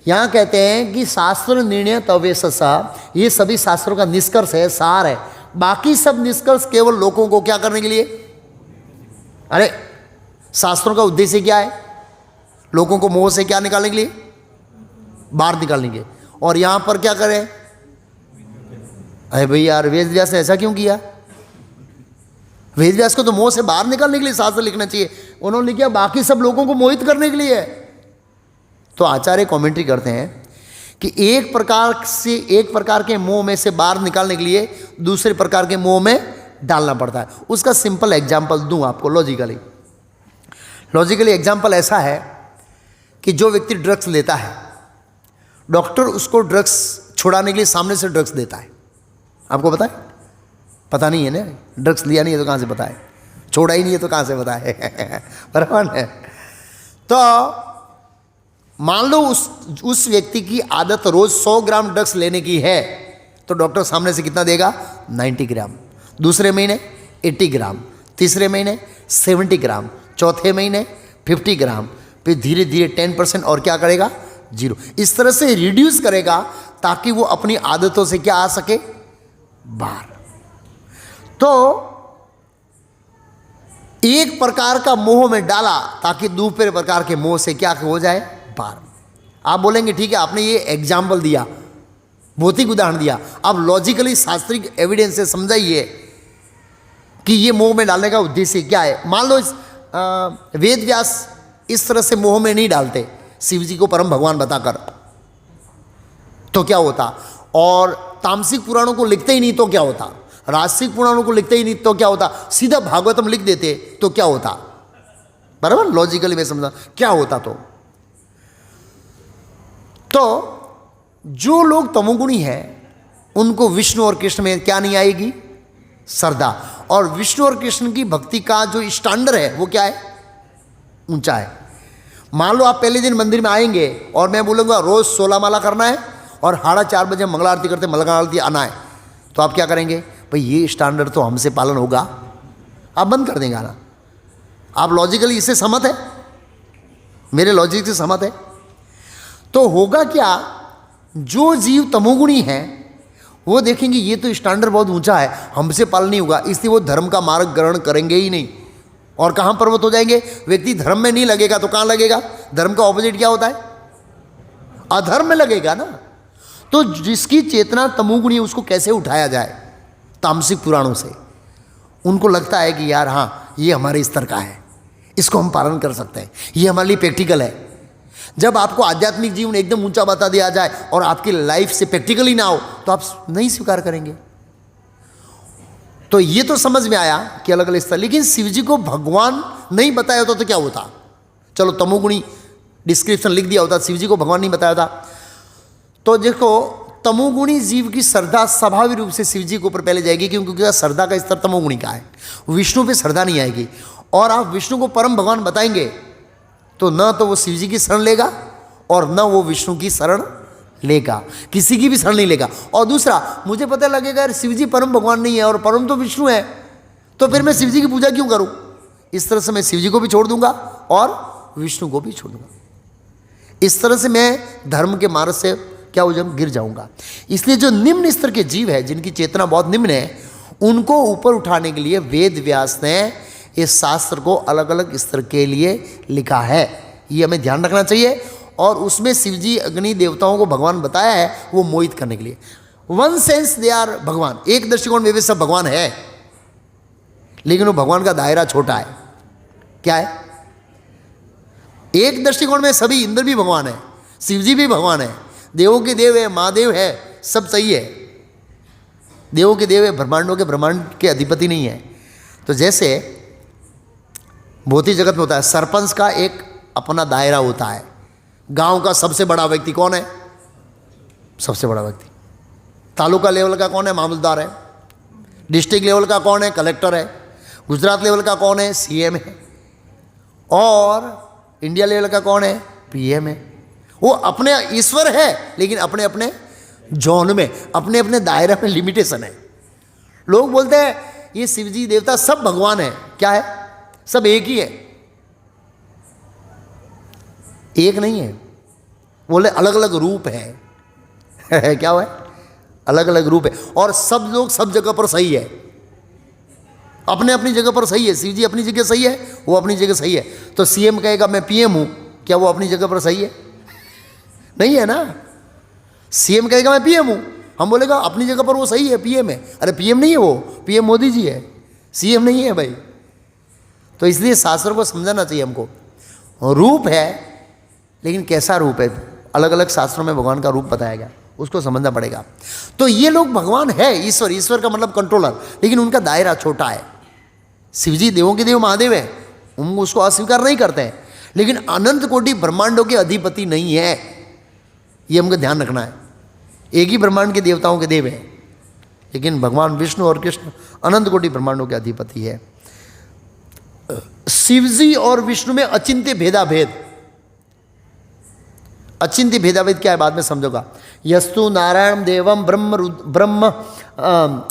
A: यहां कहते हैं कि शास्त्र निर्णय तवेशसा, ये सभी शास्त्रों का निष्कर्ष है, सार है। बाकी सब निष्कर्ष केवल लोगों को क्या करने के लिए? अरे शास्त्रों का उद्देश्य क्या है? लोगों को मोह से क्या निकालने के लिए? बाहर निकालने के लिए। और यहां पर क्या करें? अरे भाई यार, वेद व्यास ने ऐसा क्यों किया? वेद व्यास को तो मोह से बाहर निकालने के लिए शास्त्र लिखना चाहिए, उन्होंने लिखा बाकी सब लोगों को मोहित करने के लिए है। तो आचार्य कमेंट्री करते हैं कि एक प्रकार के मोह में से बाहर निकालने के लिए दूसरे प्रकार के मोह में डालना पड़ता है। उसका सिंपल एग्जाम्पल दूं आपको। लॉजिकली एग्जाम्पल ऐसा है कि जो व्यक्ति ड्रग्स लेता है, डॉक्टर उसको ड्रग्स छुड़ाने के लिए सामने से ड्रग्स देता है। आपको पता है? पता नहीं है ना, ड्रग्स लिया नहीं है तो कहाँ से पता है, छोड़ा ही नहीं है तो कहाँ से पता है बराबर है। तो मान लो उस व्यक्ति की आदत रोज 100 ग्राम ड्रग्स लेने की है, तो डॉक्टर सामने से कितना देगा? 90 ग्राम। दूसरे महीने 80 ग्राम, तीसरे महीने 70 ग्राम, चौथे महीने 50 ग्राम, फिर धीरे धीरे 10% और क्या करेगा? 0। इस तरह से रिड्यूस करेगा ताकि वो अपनी आदतों से क्या आ सके? बाहर। तो एक प्रकार का मोह में डाला ताकि दूसरे प्रकार के मोह से क्या हो जाए? बाहर। आप बोलेंगे ठीक है, आपने ये एग्जाम्पल दिया, भौतिक उदाहरण दिया, अब लॉजिकली शास्त्रिक एविडेंस से समझाइए कि ये मोह में डालने का उद्देश्य क्या है। मान लो वेद व्यास इस तरह से मोह में नहीं डालते शिव जी को परम भगवान बताकर, तो क्या होता? और तामसिक पुराणों को लिखते ही नहीं तो क्या होता? राजसिक पुराणों को लिखते ही नहीं तो क्या होता? सीधा भागवतम लिख देते तो क्या होता? बराबर, लॉजिकली मैं समझा क्या होता। तो जो लोग तमोगुणी हैं उनको विष्णु और कृष्ण में क्या नहीं आएगी? श्रद्धा। और विष्णु और कृष्ण की भक्ति का जो स्टैंडर्ड है वो क्या है? ऊंचा है। मान लो आप पहले दिन मंदिर में आएंगे और मैं बोलूँगा रोज़ 16 माला करना है और 4:30 बजे मंगला आरती करते मंगला आरती आना है, तो आप क्या करेंगे? भाई ये स्टैंडर्ड तो हमसे पालन होगा, आप बंद कर देंगे आना। आप लॉजिकली इससे सहमत है? मेरे लॉजिक से सहमत है? तो होगा क्या, जो जीव तमोगुणी है वो देखेंगे ये तो स्टैंडर्ड बहुत ऊंचा है, हमसे पालन नहीं होगा, इसलिए वो धर्म का मार्ग ग्रहण करेंगे ही नहीं। और कहाँ प्रवृत्त हो जाएंगे? व्यक्ति धर्म में नहीं लगेगा तो कहाँ लगेगा? धर्म का ऑपोजिट क्या होता है? अधर्म में लगेगा ना। तो जिसकी चेतना तमोगुणी है उसको कैसे उठाया जाए? तामसिक पुराणों से। उनको लगता है कि यार हाँ ये हमारे स्तर का है, इसको हम पालन कर सकते हैं, ये हमारे लिए प्रैक्टिकल है। जब आपको आध्यात्मिक जीवन एकदम ऊंचा बता दिया जाए और आपकी लाइफ से प्रैक्टिकली ना हो तो आप नहीं स्वीकार करेंगे। तो ये तो समझ में आया कि अलग अलग स्तर, लेकिन शिव जी को भगवान नहीं बताया होता तो क्या होता? चलो तमोगुणी डिस्क्रिप्शन लिख दिया होता, शिव जी को भगवान नहीं बताया होता। तो देखो तमोगुणी जीव की श्रद्धा स्वाभाविक रूप से शिव जी के ऊपर पहले जाएगी, क्योंकि श्रद्धा का स्तर तमोगुणी का है। विष्णु पे श्रद्धा नहीं आएगी। और आप विष्णु को परम भगवान बताएंगे तो न तो वो शिव जी की शरण लेगा और न वो विष्णु की शरण लेगा, किसी की भी शरण नहीं लेगा। और दूसरा, मुझे पता लगेगा यार शिव जी परम भगवान नहीं है और परम तो विष्णु है, तो फिर मैं शिव जी की पूजा क्यों करूं? इस तरह से मैं शिव जी को भी छोड़ दूंगा और विष्णु को भी छोड़ दूंगा। इस तरह से मैं धर्म के मार्ग से क्या हो जाऊँ? गिर जाऊंगा। इसलिए जो निम्न स्तर के जीव है, जिनकी चेतना बहुत निम्न है, उनको ऊपर उठाने के लिए वेद व्यास ने इस शास्त्र को अलग अलग स्तर के लिए लिखा है। ये हमें ध्यान रखना चाहिए। और उसमें शिवजी अग्नि देवताओं को भगवान बताया है वो मोहित करने के लिए। वन सेंस दे आर भगवान, एक दृष्टिकोण में वे सब भगवान है, लेकिन वो भगवान का दायरा छोटा है। क्या है? एक दृष्टिकोण में सभी, इंद्र भी भगवान है, शिवजी भी भगवान है, देवों के देव है, महादेव है, सब सही है। देवों के देव है, ब्रह्मांडों के ब्रह्मांड के अधिपति नहीं है। तो जैसे भौतिक जगत में होता है, सरपंच का एक अपना दायरा होता है। गांव का सबसे बड़ा व्यक्ति कौन है? सबसे बड़ा व्यक्ति। तालुका लेवल का कौन है? मामलतदार है। डिस्ट्रिक्ट लेवल का कौन है? कलेक्टर है। गुजरात लेवल का कौन है? सीएम है। और इंडिया लेवल का कौन है? पीएम है। वो अपने ईश्वर है, लेकिन अपने अपने जोन में, अपने अपने दायरे में लिमिटेशन है। लोग बोलते हैं ये शिवजी देवता सब भगवान है। क्या है? सब एक ही है। एक नहीं है, बोले अलग अलग रूप है। क्या हुआ? अलग अलग रूप है। और सब लोग सब जगह पर सही है, अपने अपनी जगह पर सही है। शिव जी अपनी जगह सही है, वो अपनी जगह सही है। तो सीएम कहेगा मैं पीएम हूं, क्या वो अपनी जगह पर सही है? नहीं है ना। सीएम कहेगा मैं पीएम हूं, हम बोलेगा अपनी जगह पर वो सही है, पीएम है। अरे पीएम नहीं है वो, पीएम मोदी जी है, सीएम नहीं है भाई। तो इसलिए शास्त्रों को समझाना चाहिए हमको। रूप है, लेकिन कैसा रूप है? अलग अलग शास्त्रों में भगवान का रूप बताया गया, उसको समझना पड़ेगा। तो ये लोग भगवान है, ईश्वर, ईश्वर का मतलब कंट्रोलर, लेकिन उनका दायरा छोटा है। शिवजी देवों के देव महादेव है, हम उसको अस्वीकार नहीं करते हैं, लेकिन अनंत कोटि ब्रह्मांडों के अधिपति नहीं है। ये हमको ध्यान रखना है। एक ही ब्रह्मांड के देवताओं के देव हैं, लेकिन भगवान विष्णु और कृष्ण अनंत कोटि ब्रह्मांडों के अधिपति है। शिवजी और विष्णु में अचिंत्य भेदाभेद। अचिंत्य भेदाभेद क्या है बाद में समझोगा। यस्तु नारायण देवम ब्रह्म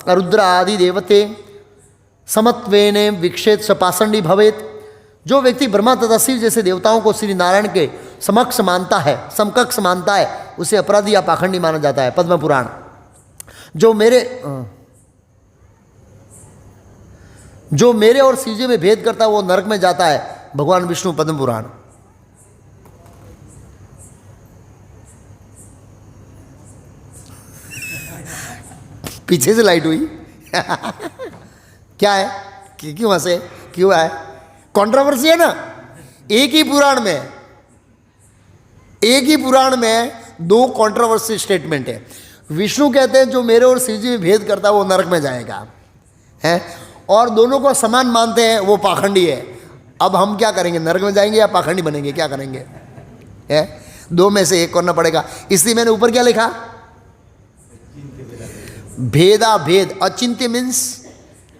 A: रुद्र आदि देवते समत्वेने विक्षेत सपाषंडी भवेत। जो व्यक्ति ब्रह्मा तथा शिव जैसे देवताओं को श्री नारायण के समक्ष मानता है, समकक्ष मानता है, उसे अपराधी या पाखंडी माना जाता है। पद्म पुराण। जो मेरे और शिव जी में भेद करता है वो नरक में जाता है। भगवान विष्णु, पद्म पुराण। पीछे से लाइट हुई। क्या है? क्यों हंसे? क्यों है? कंट्रोवर्सी है ना। एक ही पुराण में दो कंट्रोवर्सी स्टेटमेंट है। विष्णु कहते हैं जो मेरे और शिव जी में भेद करता है वो नरक में जाएगा, है, और दोनों को समान मानते हैं वो पाखंडी है। अब हम क्या करेंगे? नरक में जाएंगे या पाखंडी बनेंगे? क्या करेंगे? है, दो में से एक करना पड़ेगा। इसलिए मैंने ऊपर क्या लिखा? भेदा भेद, अचिंत्य मीन्स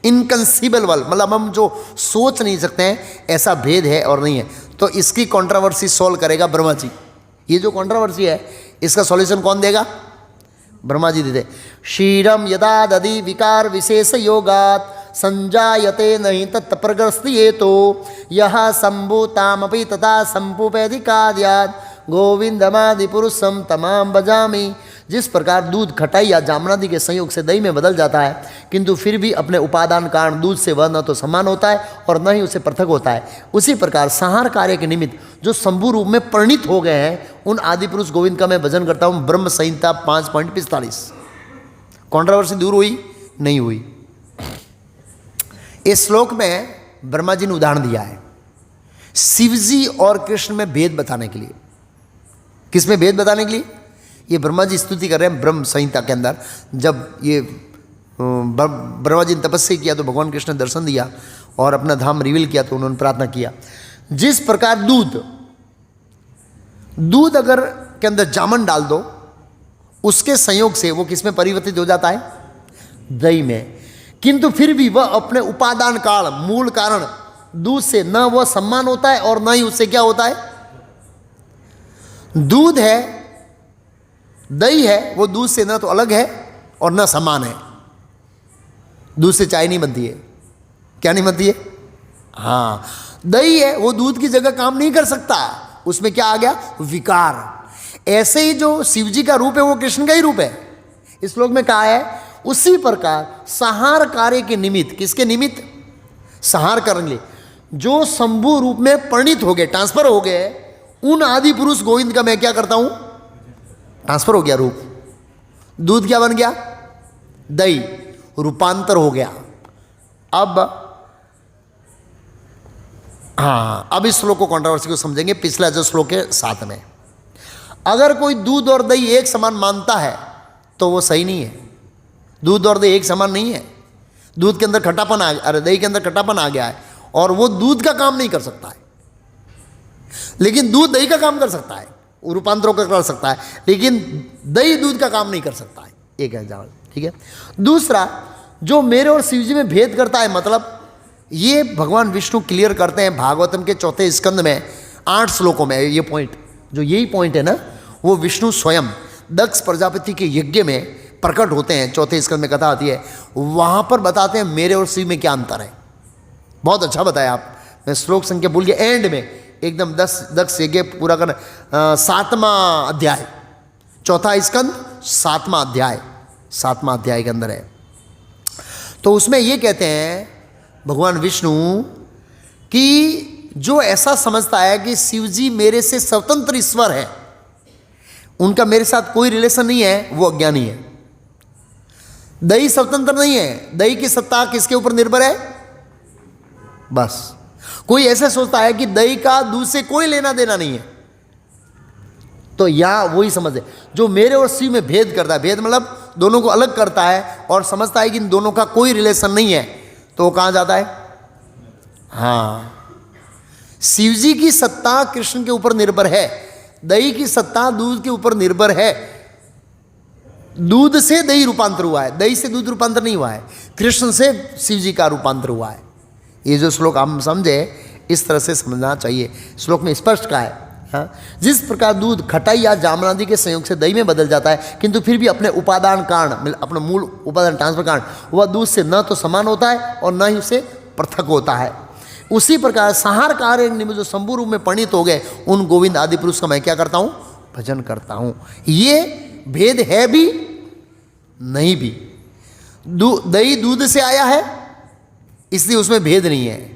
A: इनकंसीबल, मतलब हम जो सोच नहीं सकते हैं ऐसा भेद है और नहीं है। तो इसकी कंट्रोवर्सी सॉल्व करेगा ब्रह्मा जी। ये जो कंट्रोवर्सी है इसका सॉल्यूशन कौन देगा? ब्रह्मा जी देते। क्षीरम यदा दधि विकार विशेष योगात संजायते नहीं तत्प्रग्रस्तिये तो यह संभूतामपि तथा संपूपैधिकाद्यात् गोविंदमादि पुरुषम तमाम बजामी। जिस प्रकार दूध खटाई या जामनादि के संयोग से दही में बदल जाता है, किंतु फिर भी अपने उपादान कारण दूध से वह न तो समान होता है और न ही उसे पृथक होता है, उसी प्रकार संहार कार्य के निमित्त जो शंभु रूप में परिणित हो गए हैं उन आदि पुरुष गोविंद का मैं भजन करता हूँ। ब्रह्म संहिता 5.45। कॉन्ट्रोवर्सी दूर हुई? नहीं हुई। इस श्लोक में ब्रह्मा जी ने उदाहरण दिया है शिव जी और कृष्ण में भेद बताने के लिए। किस में भेद बताने के लिए? ये ब्रह्मा जी स्तुति कर रहे हैं ब्रह्म संहिता के अंदर। जब ये ब्रह्मा जी ने तपस्या किया तो भगवान कृष्ण ने दर्शन दिया और अपना धाम रिवील किया, तो उन्होंने प्रार्थना किया। जिस प्रकार दूध अगर के अंदर जामन डाल दो, उसके संयोग से वो किस में परिवर्तित हो जाता है? दही में। किंतु फिर भी वह अपने उपादान काल मूल कारण दूध से न वह सम्मान होता है और न ही उससे क्या होता है? दूध है, दही है, वो दूध से न तो अलग है और न समान है। दूध से चाय नहीं बनती है। क्या नहीं बनती है? हाँ, दही है, वो दूध की जगह काम नहीं कर सकता। उसमें क्या आ गया? विकार। ऐसे ही जो शिव जी का रूप है वो कृष्ण का ही रूप है। इस श्लोक में कहा है उसी प्रकार संहार कार्य के निमित्त, किसके निमित्त? संहार करने के लिए जो शंभु रूप में परिणित हो गए, ट्रांसफर हो गए, उन आदि पुरुष गोविंद का मैं क्या करता हूं? ट्रांसफर हो गया रूप। दूध क्या बन गया? दही, रूपांतर हो गया। अब हाँ, अब इस श्लोक को कंट्रोवर्सी को समझेंगे। पिछला जो श्लोक है 7 में, अगर कोई दूध और दही एक समान मानता है तो वो सही नहीं है। दूध और दही एक समान नहीं है। दूध के अंदर खट्टापन आ गया, अरे दही के अंदर खट्टापन आ गया है और वो दूध का काम नहीं कर सकता है, लेकिन दूध दही का काम कर सकता है, रूपांतरों का कर सकता है, लेकिन दही दूध का काम नहीं कर सकता है। एक एग्जाम्पल, ठीक है। दूसरा, जो मेरे और शिव जी में भेद करता है, मतलब ये भगवान विष्णु क्लियर करते हैं भागवतम के 4 स्कंद में 8 श्लोकों में। ये पॉइंट, जो यही पॉइंट है ना, वो विष्णु स्वयं दक्ष प्रजापति के यज्ञ में प्रकट होते हैं। 4 स्कंद में कथा आती है, वहां पर बताते हैं मेरे और शिव में क्या अंतर है। बहुत अच्छा बताया आप। मैं श्लोक संख्या भूल गया, एंड में एकदम दक्ष यज्ञ पूरा कर 7वां अध्याय, 4 स्कंद 7वां अध्याय, 7वां अध्याय के अंदर है। तो उसमें ये कहते हैं भगवान विष्णु कि जो ऐसा समझता है कि शिव जी मेरे से स्वतंत्र ईश्वर है, उनका मेरे साथ कोई रिलेशन नहीं है, वो अज्ञानी है। दही स्वतंत्र नहीं है। दही की सत्ता किसके ऊपर निर्भर है? बस कोई ऐसा सोचता है कि दही का दूध से कोई लेना देना नहीं है, तो यहां वही समझ है जो मेरे और शिव में भेद करता है। भेद मतलब दोनों को अलग करता है और समझता है कि इन दोनों का कोई रिलेशन नहीं है, तो वो कहां जाता है? हाँ, शिव जी की सत्ता कृष्ण के ऊपर निर्भर है, दही की सत्ता दूध के ऊपर निर्भर है। दूध से दही रूपांतर हुआ है, दही से दूध रूपांतर नहीं हुआ है, कृष्ण से शिव जी का रूपांतर हुआ है। ये जो श्लोक हम समझे, इस तरह से समझना चाहिए। श्लोक में स्पष्ट कहा है, हाँ, जिस प्रकार दूध खटाई या जामनादि के संयोग से दही में बदल जाता है, किंतु फिर भी अपने उपादान कारण, अपने मूल उपादान ट्रांसफर कारण वह दूध से न तो समान होता है और न ही उसे पृथक होता है, उसी प्रकार संहार कार्य निमित्त जो शंभु रूप में परिणित हो गए उन गोविंद आदि पुरुष का मैं क्या करता हूँ? भजन करता हूँ। ये भेद है भी नहीं भी। दही दूध से आया है इसलिए उसमें भेद नहीं है,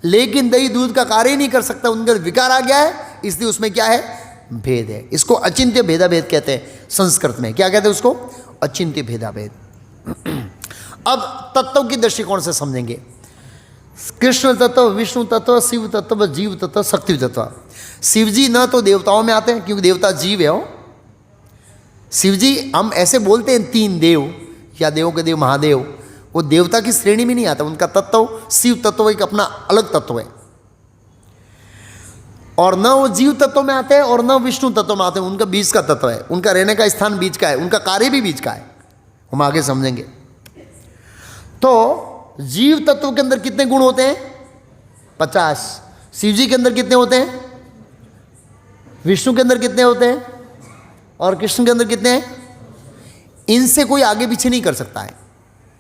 A: लेकिन दही दूध का कार्य ही नहीं कर सकता, उनका विकार आ गया है, इसलिए उसमें क्या है? भेद है। इसको अचिंत्य भेदाभेद कहते हैं। संस्कृत में क्या कहते हैं उसको? अचिंत्य भेदाभेद। अब तत्व की दृष्टिकोण से समझेंगे। कृष्ण तत्व, विष्णु तत्व, शिव तत्व, जीव तत्व, शक्ति तत्व। शिव जी न तो देवताओं में आते हैं क्योंकि देवता जीव है। हो शिव जी, हम ऐसे बोलते हैं 3 देव या देवों के देव महादेव, वो देवता की श्रेणी में नहीं आता। उनका तत्व शिव तत्व एक अपना अलग तत्व है, और न वो जीव तत्व में आते हैं और न विष्णु तत्व में आते हैं। उनका बीच का तत्व है, उनका रहने का स्थान बीच का है, उनका कार्य भी बीच का है। हम आगे समझेंगे। तो जीव तत्व के अंदर कितने गुण होते हैं? 50। शिव जी के अंदर कितने होते हैं? विष्णु के अंदर कितने होते हैं? और कृष्ण के अंदर कितने हैं? इनसे कोई आगे पीछे नहीं कर सकता है।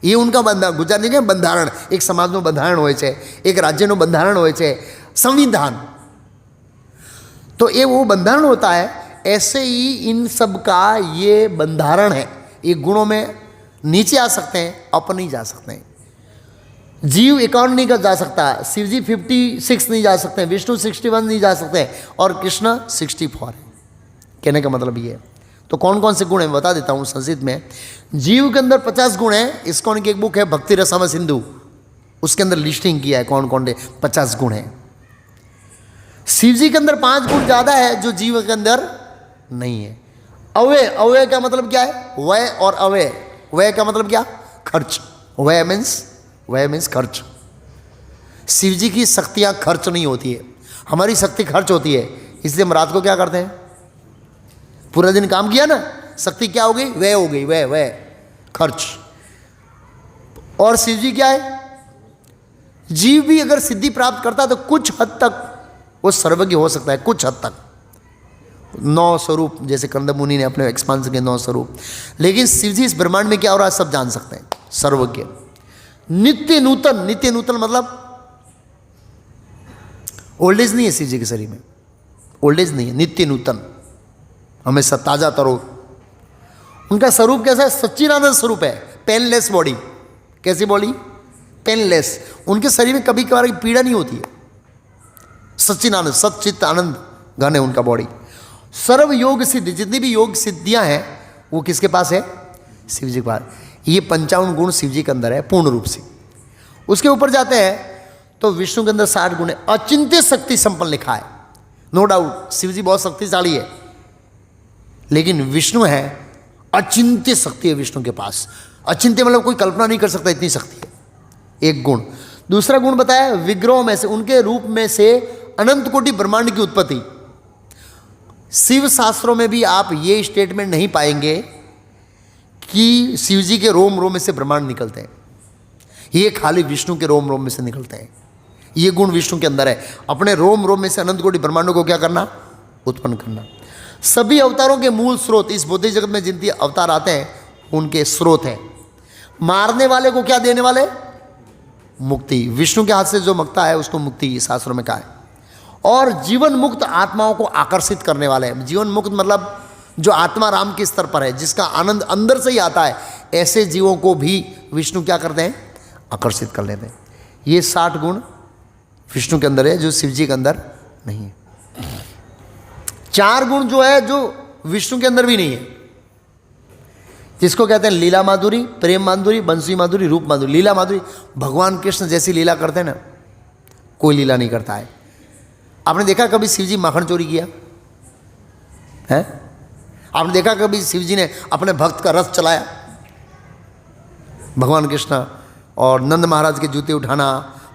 A: ये उनका गुजारने के बंधारण, एक समाज में बंधारण होए छे, एक राज्य में बंधारण होए छे, संविधान। तो ये वो बंधारण होता है। ऐसे ही इन सब का ये बंधारण है। ये गुणों में नीचे आ सकते हैं, ऊपर नहीं जा सकते हैं। जीव 51 नहीं कर जा सकता, शिव जी 56 नहीं जा सकते, विष्णु 61 नहीं जा सकते, और कृष्ण 64 है। कहने का मतलब ये है। तो कौन कौन से गुण हैं बता देता हूँ संक्षिप्त में। जीव के अंदर 50 गुण हैं। इस्कॉन की एक बुक है भक्ति रसम सिंधु, उसके अंदर लिस्टिंग किया है कौन कौन से 50 गुण हैं। शिव जी के अंदर 5 गुण ज़्यादा है जो जीव के अंदर नहीं है। अव्यय, अव्यय का मतलब क्या है? व्यय और अव्यय। व्यय का मतलब क्या? खर्च। व्यय मीन्स खर्च। शिव जी की शक्तियाँ खर्च नहीं होती है, हमारी शक्ति खर्च होती है। इसलिए हम रात को क्या करते हैं? पूरा दिन काम किया ना, शक्ति क्या हो गई? व्यय हो गई। व्यय खर्च। और शिव जी क्या है? जीव भी अगर सिद्धि प्राप्त करता है तो कुछ हद तक वो सर्वज्ञ हो सकता है, कुछ हद तक। 9 स्वरूप, जैसे कंद मुनि ने अपने एक्सपांस के 9 स्वरूप। लेकिन शिव जी इस ब्रह्मांड में क्या हो रहा है सब जान सकते हैं, सर्वज्ञ। नित्य नूतन, नित्य नूतन मतलब ओल्ड एज नहीं है शिव जी के शरीर में, ओल्ड एज नहीं है, नित्य नूतन, हमेशा ताजा तरोर। उनका स्वरूप कैसा है? सच्चिदानंद स्वरूप है, पेनलेस बॉडी। कैसी बॉडी? पेनलेस। उनके शरीर में कभी कभार पीड़ा नहीं होती है। सच्चिदानंद, सच्चित आनंद घन है उनका बॉडी। सर्व योग सिद्धि, जितनी भी योग सिद्धियां हैं वो किसके पास है? शिव जी के पास। ये 55 गुण शिव जी के अंदर है पूर्ण रूप से। उसके ऊपर जाते हैं तो विष्णु के अंदर 60 गुण है। अचिंत्य शक्ति संपन्न लिखा है, नो डाउट शिव जी बहुत शक्तिशाली है, लेकिन विष्णु है अचिंत्य शक्ति है विष्णु के पास। अचिंत्य मतलब कोई कल्पना नहीं कर सकता, इतनी शक्ति है। एक गुण। दूसरा गुण बताया विग्रह में से, उनके रूप में से अनंत कोटि ब्रह्मांड की उत्पत्ति। शिव शास्त्रों में भी आप ये स्टेटमेंट नहीं पाएंगे कि शिव जी के रोम रोम में से ब्रह्मांड निकलते हैं। ये खाली विष्णु के रोम रोम में से निकलते हैं। ये गुण विष्णु के अंदर है, अपने रोम रोम में से अनंत कोटि ब्रह्मांडों को क्या करना? उत्पन्न करना। सभी अवतारों के मूल स्रोत, इस भौतिक जगत में जितने अवतार आते हैं उनके स्रोत हैं। मारने वाले को क्या देने वाले? मुक्ति। विष्णु के हाथ से जो मरता है उसको मुक्ति शास्त्रों में कहा है। और जीवन मुक्त आत्माओं को आकर्षित करने वाले हैं। जीवन मुक्त मतलब जो आत्मा राम के स्तर पर है, जिसका आनंद अंदर से ही आता है, ऐसे जीवों को भी विष्णु क्या करते हैं? आकर्षित कर लेते हैं। ये 60 गुण विष्णु के अंदर है जो शिव जी के अंदर नहीं है। 4 गुण जो है जो विष्णु के अंदर भी नहीं है, जिसको कहते हैं लीला माधुरी, प्रेम माधुरी, बंसी माधुरी, रूप माधुरी। लीला माधुरी, भगवान कृष्ण जैसी लीला करते हैं ना, कोई लीला नहीं करता है। आपने देखा कभी शिव जी माखन चोरी किया है? आपने देखा कभी शिव जी ने अपने भक्त का रथ चलाया? भगवान कृष्ण और नंद महाराज के जूते उठाना,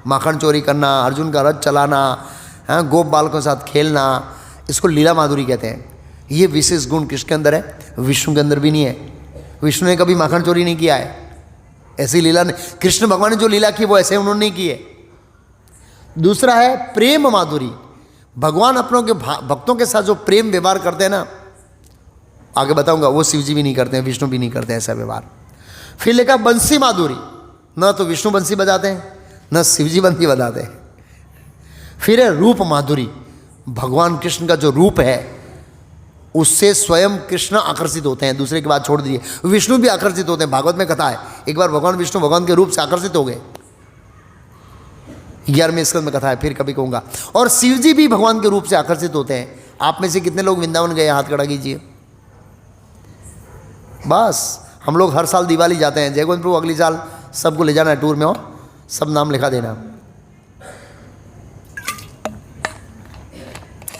A: माखन चोरी करना, अर्जुन का रथ चलाना, गोप बालकों के साथ खेलना, इसको लीला माधुरी कहते हैं। ये विशेष गुण किसके अंदर है? विष्णु के अंदर भी नहीं है। विष्णु ने कभी माखन चोरी नहीं किया है, ऐसी लीला नहीं। कृष्ण भगवान ने जो लीला की वो ऐसे उन्होंने नहीं की है। दूसरा है प्रेम माधुरी। भगवान अपनों के भक्तों के साथ जो प्रेम व्यवहार करते हैं ना, आगे बताऊंगा, वो शिव जी भी नहीं करते हैं, विष्णु भी नहीं करते हैं ऐसा व्यवहार। फिर लिखा बंसी माधुरी, न तो विष्णु बंसी बजाते हैं न शिव जी बंसी बजाते हैं। फिर है रूप माधुरी। भगवान कृष्ण का जो रूप है उससे स्वयं कृष्ण आकर्षित होते हैं, दूसरे की बात छोड़ दीजिए, विष्णु भी आकर्षित होते हैं। भागवत में कथा है, एक बार भगवान विष्णु भगवान के रूप से आकर्षित हो गए, 11वें स्कंद में कथा है, फिर कभी कहूँगा। और शिव जी भी भगवान के रूप से आकर्षित होते हैं। आप में से कितने लोग वृंदावन गए? हाथ खड़ा कीजिए। बस हम लोग हर साल दिवाली जाते हैं। जय गोविंद प्रभु, अगली साल सबको ले जाना है टूर में और सब नाम लिखा देना।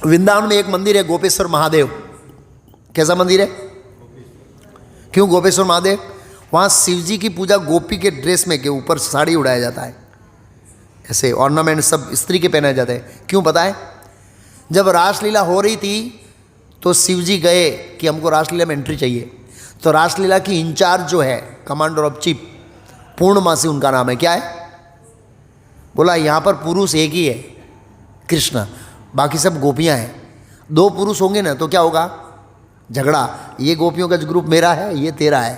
A: वृंदावन में एक मंदिर है गोपेश्वर महादेव। कैसा मंदिर है? क्यों गोपेश्वर महादेव? वहाँ शिव जी की पूजा गोपी के ड्रेस में के ऊपर साड़ी उड़ाया जाता है, ऐसे ऑर्नामेंट सब स्त्री के पहनाए जाते हैं। क्यों पता है? जब रासलीला हो रही थी तो शिव जी गए कि हमको रासलीला में एंट्री चाहिए, तो रासलीला की इंचार्ज जो है, कमांडर ऑफ चीफ, पूर्णमासी उनका नाम है। क्या है? बोला यहाँ पर पुरुष एक ही है, कृष्ण, बाकी सब गोपियाँ हैं। 2 पुरुष होंगे ना तो क्या होगा? झगड़ा। ये गोपियों का ग्रुप मेरा है, ये तेरा है।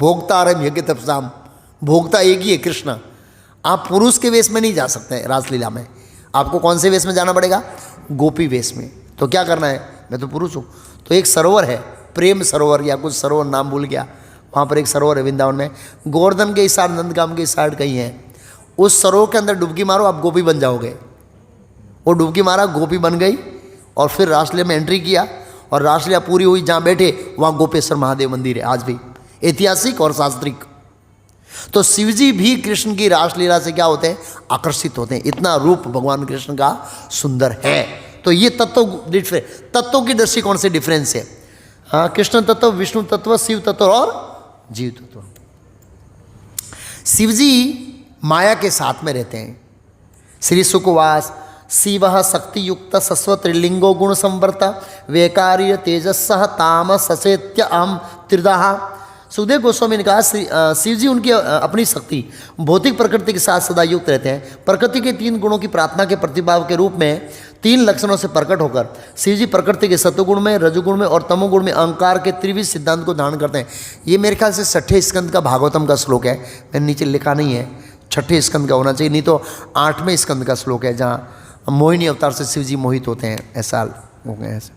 A: भोक्ता आरम यज्ञ तपसाम, भोक्ता एक ही है, कृष्ण। आप पुरुष के वेश में नहीं जा सकते रासलीला में। आपको कौन से वेश में जाना पड़ेगा? गोपी वेश में। तो क्या करना है? मैं तो पुरुष हूँ। तो एक सरोवर है, प्रेम सरोवर या कुछ सरोवर, नाम भूल गया, वहाँ पर एक सरोवर है वृंदावन में, गोवर्धन के इस साइड, नंदगाम के इस साइड कहीं है। उस सरोवर के अंदर डुबकी मारो, आप गोपी बन जाओगे। वो डुबकी मारा, गोपी बन गई, और फिर रासलीला में एंट्री किया, और रासलीला पूरी हुई। जहाँ बैठे वहाँ गोपेश्वर महादेव मंदिर है आज भी, ऐतिहासिक और शास्त्रिक। तो शिवजी भी कृष्ण की रासलीला से क्या होते हैं? आकर्षित होते हैं। इतना रूप भगवान कृष्ण का सुंदर है। तो ये तत्वों की दृष्टिकोण से डिफरेंस है। हाँ, कृष्ण तत्व, विष्णु तत्व, शिव तत्व और जीव तत्व। शिवजी माया के साथ में रहते हैं। श्री सुकवास शिव शक्ति युक्त सस्व त्रिलिंगो गुण संवर्त वैकार्य तेजस तामस सचेत्य अहम त्रिदहा। सुखदेव गोस्वामी ने कहा शिव जी उनकी अपनी शक्ति भौतिक प्रकृति के साथ सदा युक्त रहते हैं। प्रकृति के 3 गुणों की प्रार्थना के प्रतिभाव के रूप में 3 लक्षणों से प्रकट होकर शिव जी प्रकृति के सत्वगुण में, रजोगुण में और तमोगुण में अहंकार के त्रिविध सिद्धांत को धारण करते हैं। ये मेरे ख्याल से 6ठे स्कंद का भागवतम का श्लोक है। मैंने नीचे लिखा नहीं है, 6ठे स्कंद का होना चाहिए, नहीं तो 8वें स्कंद का श्लोक है, जहाँ मोहिनी अवतार से शिव जी मोहित होते हैं। ऐसा हो गया ऐसा।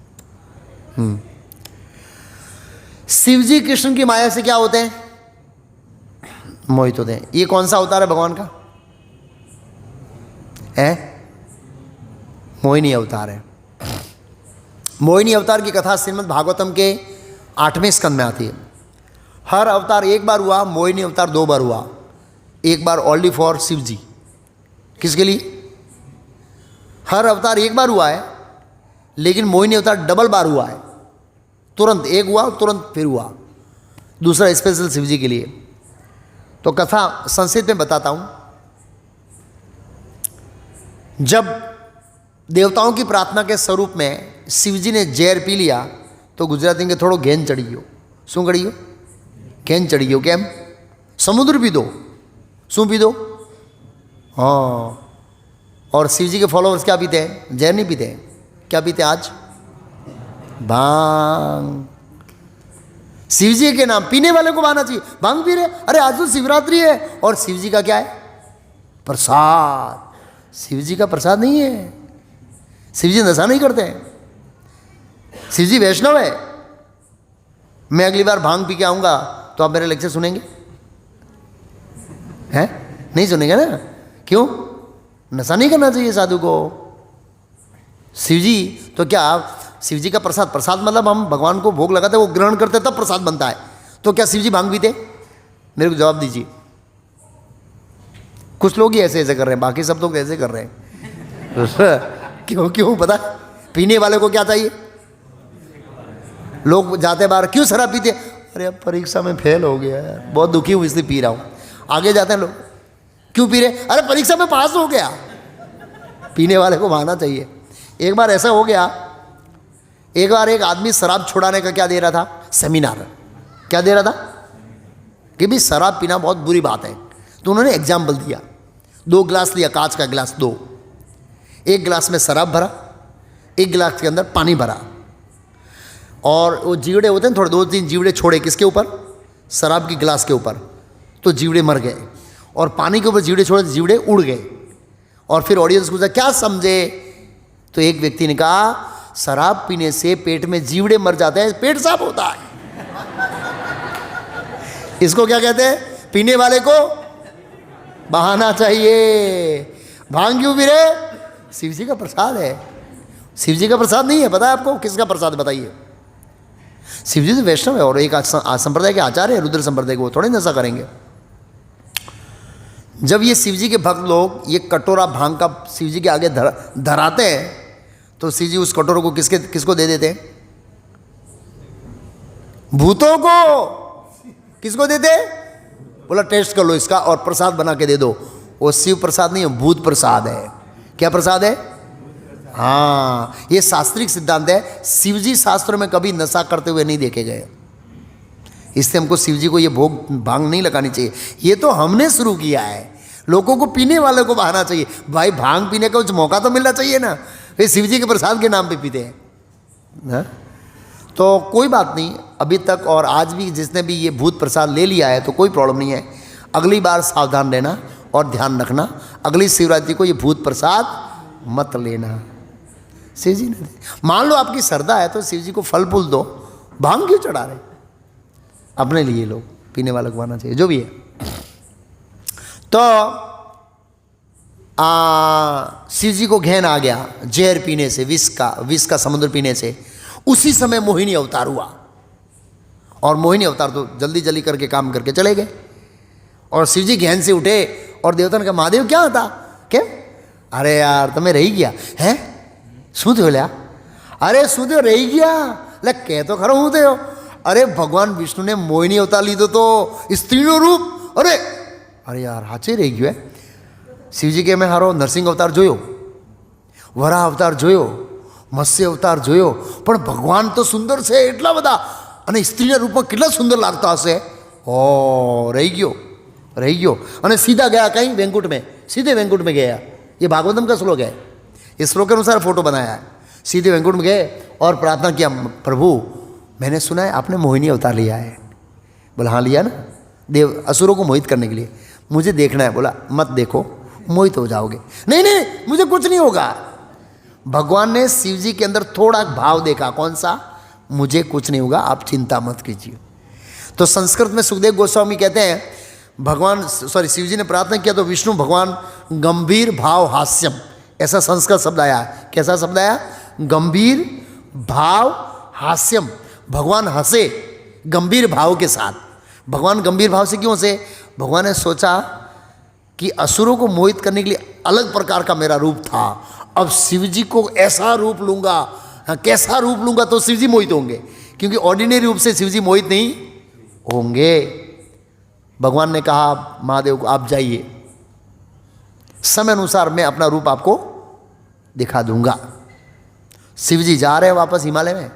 A: शिव जी कृष्ण की माया से क्या होते हैं? मोहित होते हैं। ये कौन सा अवतार है भगवान का? मोहिनी अवतार है। मोहिनी अवतार की कथा श्रीमद् भागवतम के 8वें स्कंद में आती है। हर अवतार एक बार हुआ, मोहिनी अवतार 2 बार हुआ। एक बार ओनली फॉर शिव जी। किसके लिए? हर अवतार एक बार हुआ है, लेकिन मोहिनी अवतार डबल बार हुआ है। तुरंत एक हुआ, तुरंत फिर हुआ दूसरा, स्पेशल शिव जी के लिए। तो कथा संक्षिप्त में बताता हूं। जब देवताओं की प्रार्थना के स्वरूप में शिव जी ने जहर पी लिया, तो गुजराती के थोड़ो घेन चढ़ी गयो। शू चढ़ी गयो? घेन चढ़ी गयो। केम? समुद्र पी दो। शू पी दो? हाँ। और शिव जी के फॉलोअर्स क्या पीते हैं? जहर नहीं पीते हैं। क्या पीते हैं आज? भांग। शिव जी के नाम पीने वाले को बहाना चाहिए, भांग पी रहे, अरे आज तो शिवरात्रि है। और शिव जी का क्या है? प्रसाद। शिव जी का प्रसाद नहीं है। शिव जी नशा नहीं करते हैं। शिव जी वैष्णव है। मैं अगली बार भांग पी के आऊंगा तो आप मेरे लेक्चर सुनेंगे? हैं? नहीं सुनेंगे ना? क्यों? नशा नहीं करना चाहिए साधु को। शिव जी तो क्या, शिव जी का प्रसाद, प्रसाद मतलब हम भगवान को भोग लगाते, वो ग्रहण करते तब प्रसाद बनता है। तो क्या शिव जी भांग पीते? मेरे को जवाब दीजिए। कुछ लोग ही ऐसे ऐसे कर रहे हैं, बाकी सब लोग ऐसे कर रहे हैं। क्यों? क्यों पता? पीने वाले को क्या चाहिए? लोग जाते बाहर, क्यों शराब पीते? अरे अब परीक्षा में फेल हो गया है, बहुत दुखी हूँ इसलिए पी रहा हूँ। आगे जाते हैं लोग, क्यों पी रहे? अरे परीक्षा में पास हो गया। पीने वाले को बहाना चाहिए। एक बार ऐसा हो गया, एक बार एक आदमी शराब छुड़ाने का क्या दे रहा था? सेमिनार। क्या दे रहा था? कि भी शराब पीना बहुत बुरी बात है। तो उन्होंने एग्जाम्पल दिया। 2 गिलास लिया, कांच का गिलास 2, एक गिलास में शराब भरा, एक गिलास के अंदर पानी भरा, और वो जीवड़े होते हैं थोड़े, 2-3 जीवड़े छोड़े। किसके ऊपर? शराब की गिलास के ऊपर। तो जीवड़े मर गए, और पानी के ऊपर जीवड़े छोड़े, जीवड़े उड़ गए। और फिर ऑडियंस पूछा क्या समझे? तो एक व्यक्ति ने कहा शराब पीने से पेट में जीवड़े मर जाते हैं, पेट साफ होता है। इसको क्या कहते हैं? पीने वाले को बहाना चाहिए। भांग क्यों पी रहे? शिव जी का प्रसाद है। शिव जी का प्रसाद नहीं है? पता है आपको किसका प्रसाद? बताइए। शिव जी तो वैष्णव है, और एक संप्रदाय के आचार्य है, रुद्र संप्रदाय के, वो थोड़े नशा करेंगे। जब ये शिव जी के भक्त लोग ये कटोरा भांग का शिव जी के आगे धराते हैं, तो शिव जी उस कटोरे को किसको दे देते हैं? भूतों को। किसको देते? बोला टेस्ट कर लो इसका और प्रसाद बना के दे दो। वो शिव प्रसाद नहीं है, भूत प्रसाद है। क्या प्रसाद है? हाँ, ये शास्त्रिक सिद्धांत है। शिव जी शास्त्रों में कभी नशा करते हुए नहीं देखे गए। इसलिए हमको शिव जी को ये भोग भांग नहीं लगानी चाहिए। ये तो हमने शुरू किया है, लोगों को पीने वाले को बहाना चाहिए। भाई भांग पीने का कुछ मौका तो मिलना चाहिए ना, वे शिव जी के प्रसाद के नाम पे पीते हैं ना? तो कोई बात नहीं, अभी तक और आज भी जिसने भी ये भूत प्रसाद ले लिया है तो कोई प्रॉब्लम नहीं है। अगली बार सावधान रहना और ध्यान रखना, अगली शिवरात्रि को ये भूत प्रसाद मत लेना। शिव जी ने मान लो आपकी श्रद्धा है तो शिव जी को फल फूल दो, भांग क्यों चढ़ा रहे? अपने लिए लोग पीने वाला को आना चाहिए, जो भी है। तो शिव जी को घेन आ गया जहर पीने से, विष का समुद्र पीने से। उसी समय मोहिनी अवतार हुआ, और मोहिनी अवतार तो जल्दी जल्दी करके काम करके चले गए। और शिव जी घेन से उठे और देवता ने कहा महादेव क्या होता? क्या? अरे यार तुम्हें रही गया है, શું થયો લ્યા? અરે શું થયો, રહી ગયા? લે કહે તો ખરો હું થયો? અરે ભગવાન વિષ્ણુને મોહિની અવતાર લીધો તો સ્ત્રીનો રૂપ. અરે યાર સાચે રહી ગયો. શિવજી કે મેં હારો નરસિંહ અવતાર જોયો, વરાહ અવતાર જોયો, મત્સ્ય અવતાર જોયો, પણ ભગવાન તો સુંદર છે એટલા બધા, અને સ્ત્રીના રૂપમાં કેટલા સુંદર લાગતા હશે. ઓ રહી ગયો અને સીધા ગયા કहीं વેંકુટ में, सीधे वेंकुट में गया. ये भागवतम का श्लोक है, इस श्लोक के अनुसार फोटो बनाया है. सीधे वेंकुट में गए और प्रार्थना किया, प्रभु मैंने सुना है आपने मोहिनी अवतार लिया है. बोला हाँ लिया ना, देव असुरों को मोहित करने के लिए. मुझे देखना है. बोला मत देखो, मोहित हो जाओगे. नहीं मुझे कुछ नहीं होगा. भगवान ने शिव जी के अंदर थोड़ा भाव देखा, कौन सा? मुझे कुछ नहीं होगा, आप चिंता मत कीजिए. तो संस्कृत में सुखदेव गोस्वामी कहते हैं, शिव जी ने प्रार्थना किया तो विष्णु भगवान गंभीर भाव हास्यम, ऐसा संस्कृत शब्द आया. कैसा शब्द आया? गंभीर भाव हास्यम. भगवान हंसे गंभीर भाव के साथ. भगवान गंभीर भाव से क्यों हंसे? भगवान ने सोचा कि असुरों को मोहित करने के लिए अलग प्रकार का मेरा रूप था, अब शिव जी को ऐसा रूप लूंगा, कैसा रूप लूंगा तो शिव जी मोहित होंगे, क्योंकि ऑर्डिनरी रूप से शिव जी मोहित नहीं होंगे. भगवान ने कहा महादेव को आप जाइए, समय अनुसार मैं अपना रूप आपको दिखा दूंगा. शिव जी जा रहे हैं वापस हिमालय में,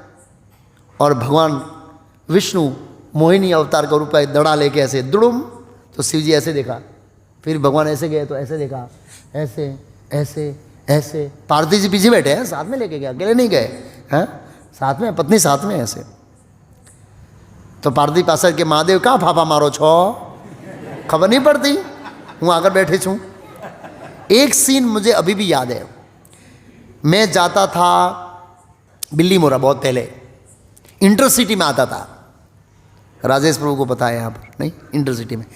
A: और भगवान विष्णु मोहिनी अवतार का रूप दड़ा लेके ऐसे दुड़ुम, तो शिव जी ऐसे देखा, फिर भगवान ऐसे गए तो ऐसे देखा, ऐसे ऐसे ऐसे. पार्वती जी पीछे बैठे हैं, साथ में लेके गए, अकेले नहीं गए हैं, साथ में पत्नी साथ में ऐसे. तो पार्वती पास के महादेव कहाँ फाफा मारो छो, खबर नहीं पड़ती, हूँ आकर बैठे छूँ. एक सीन मुझे अभी भी याद है. मैं जाता था बिल्ली मोरा, बहुत पहले इंटरसिटी में आता था. राजेश प्रभु को पता है यहाँ पर नहीं, इंटरसिटी में.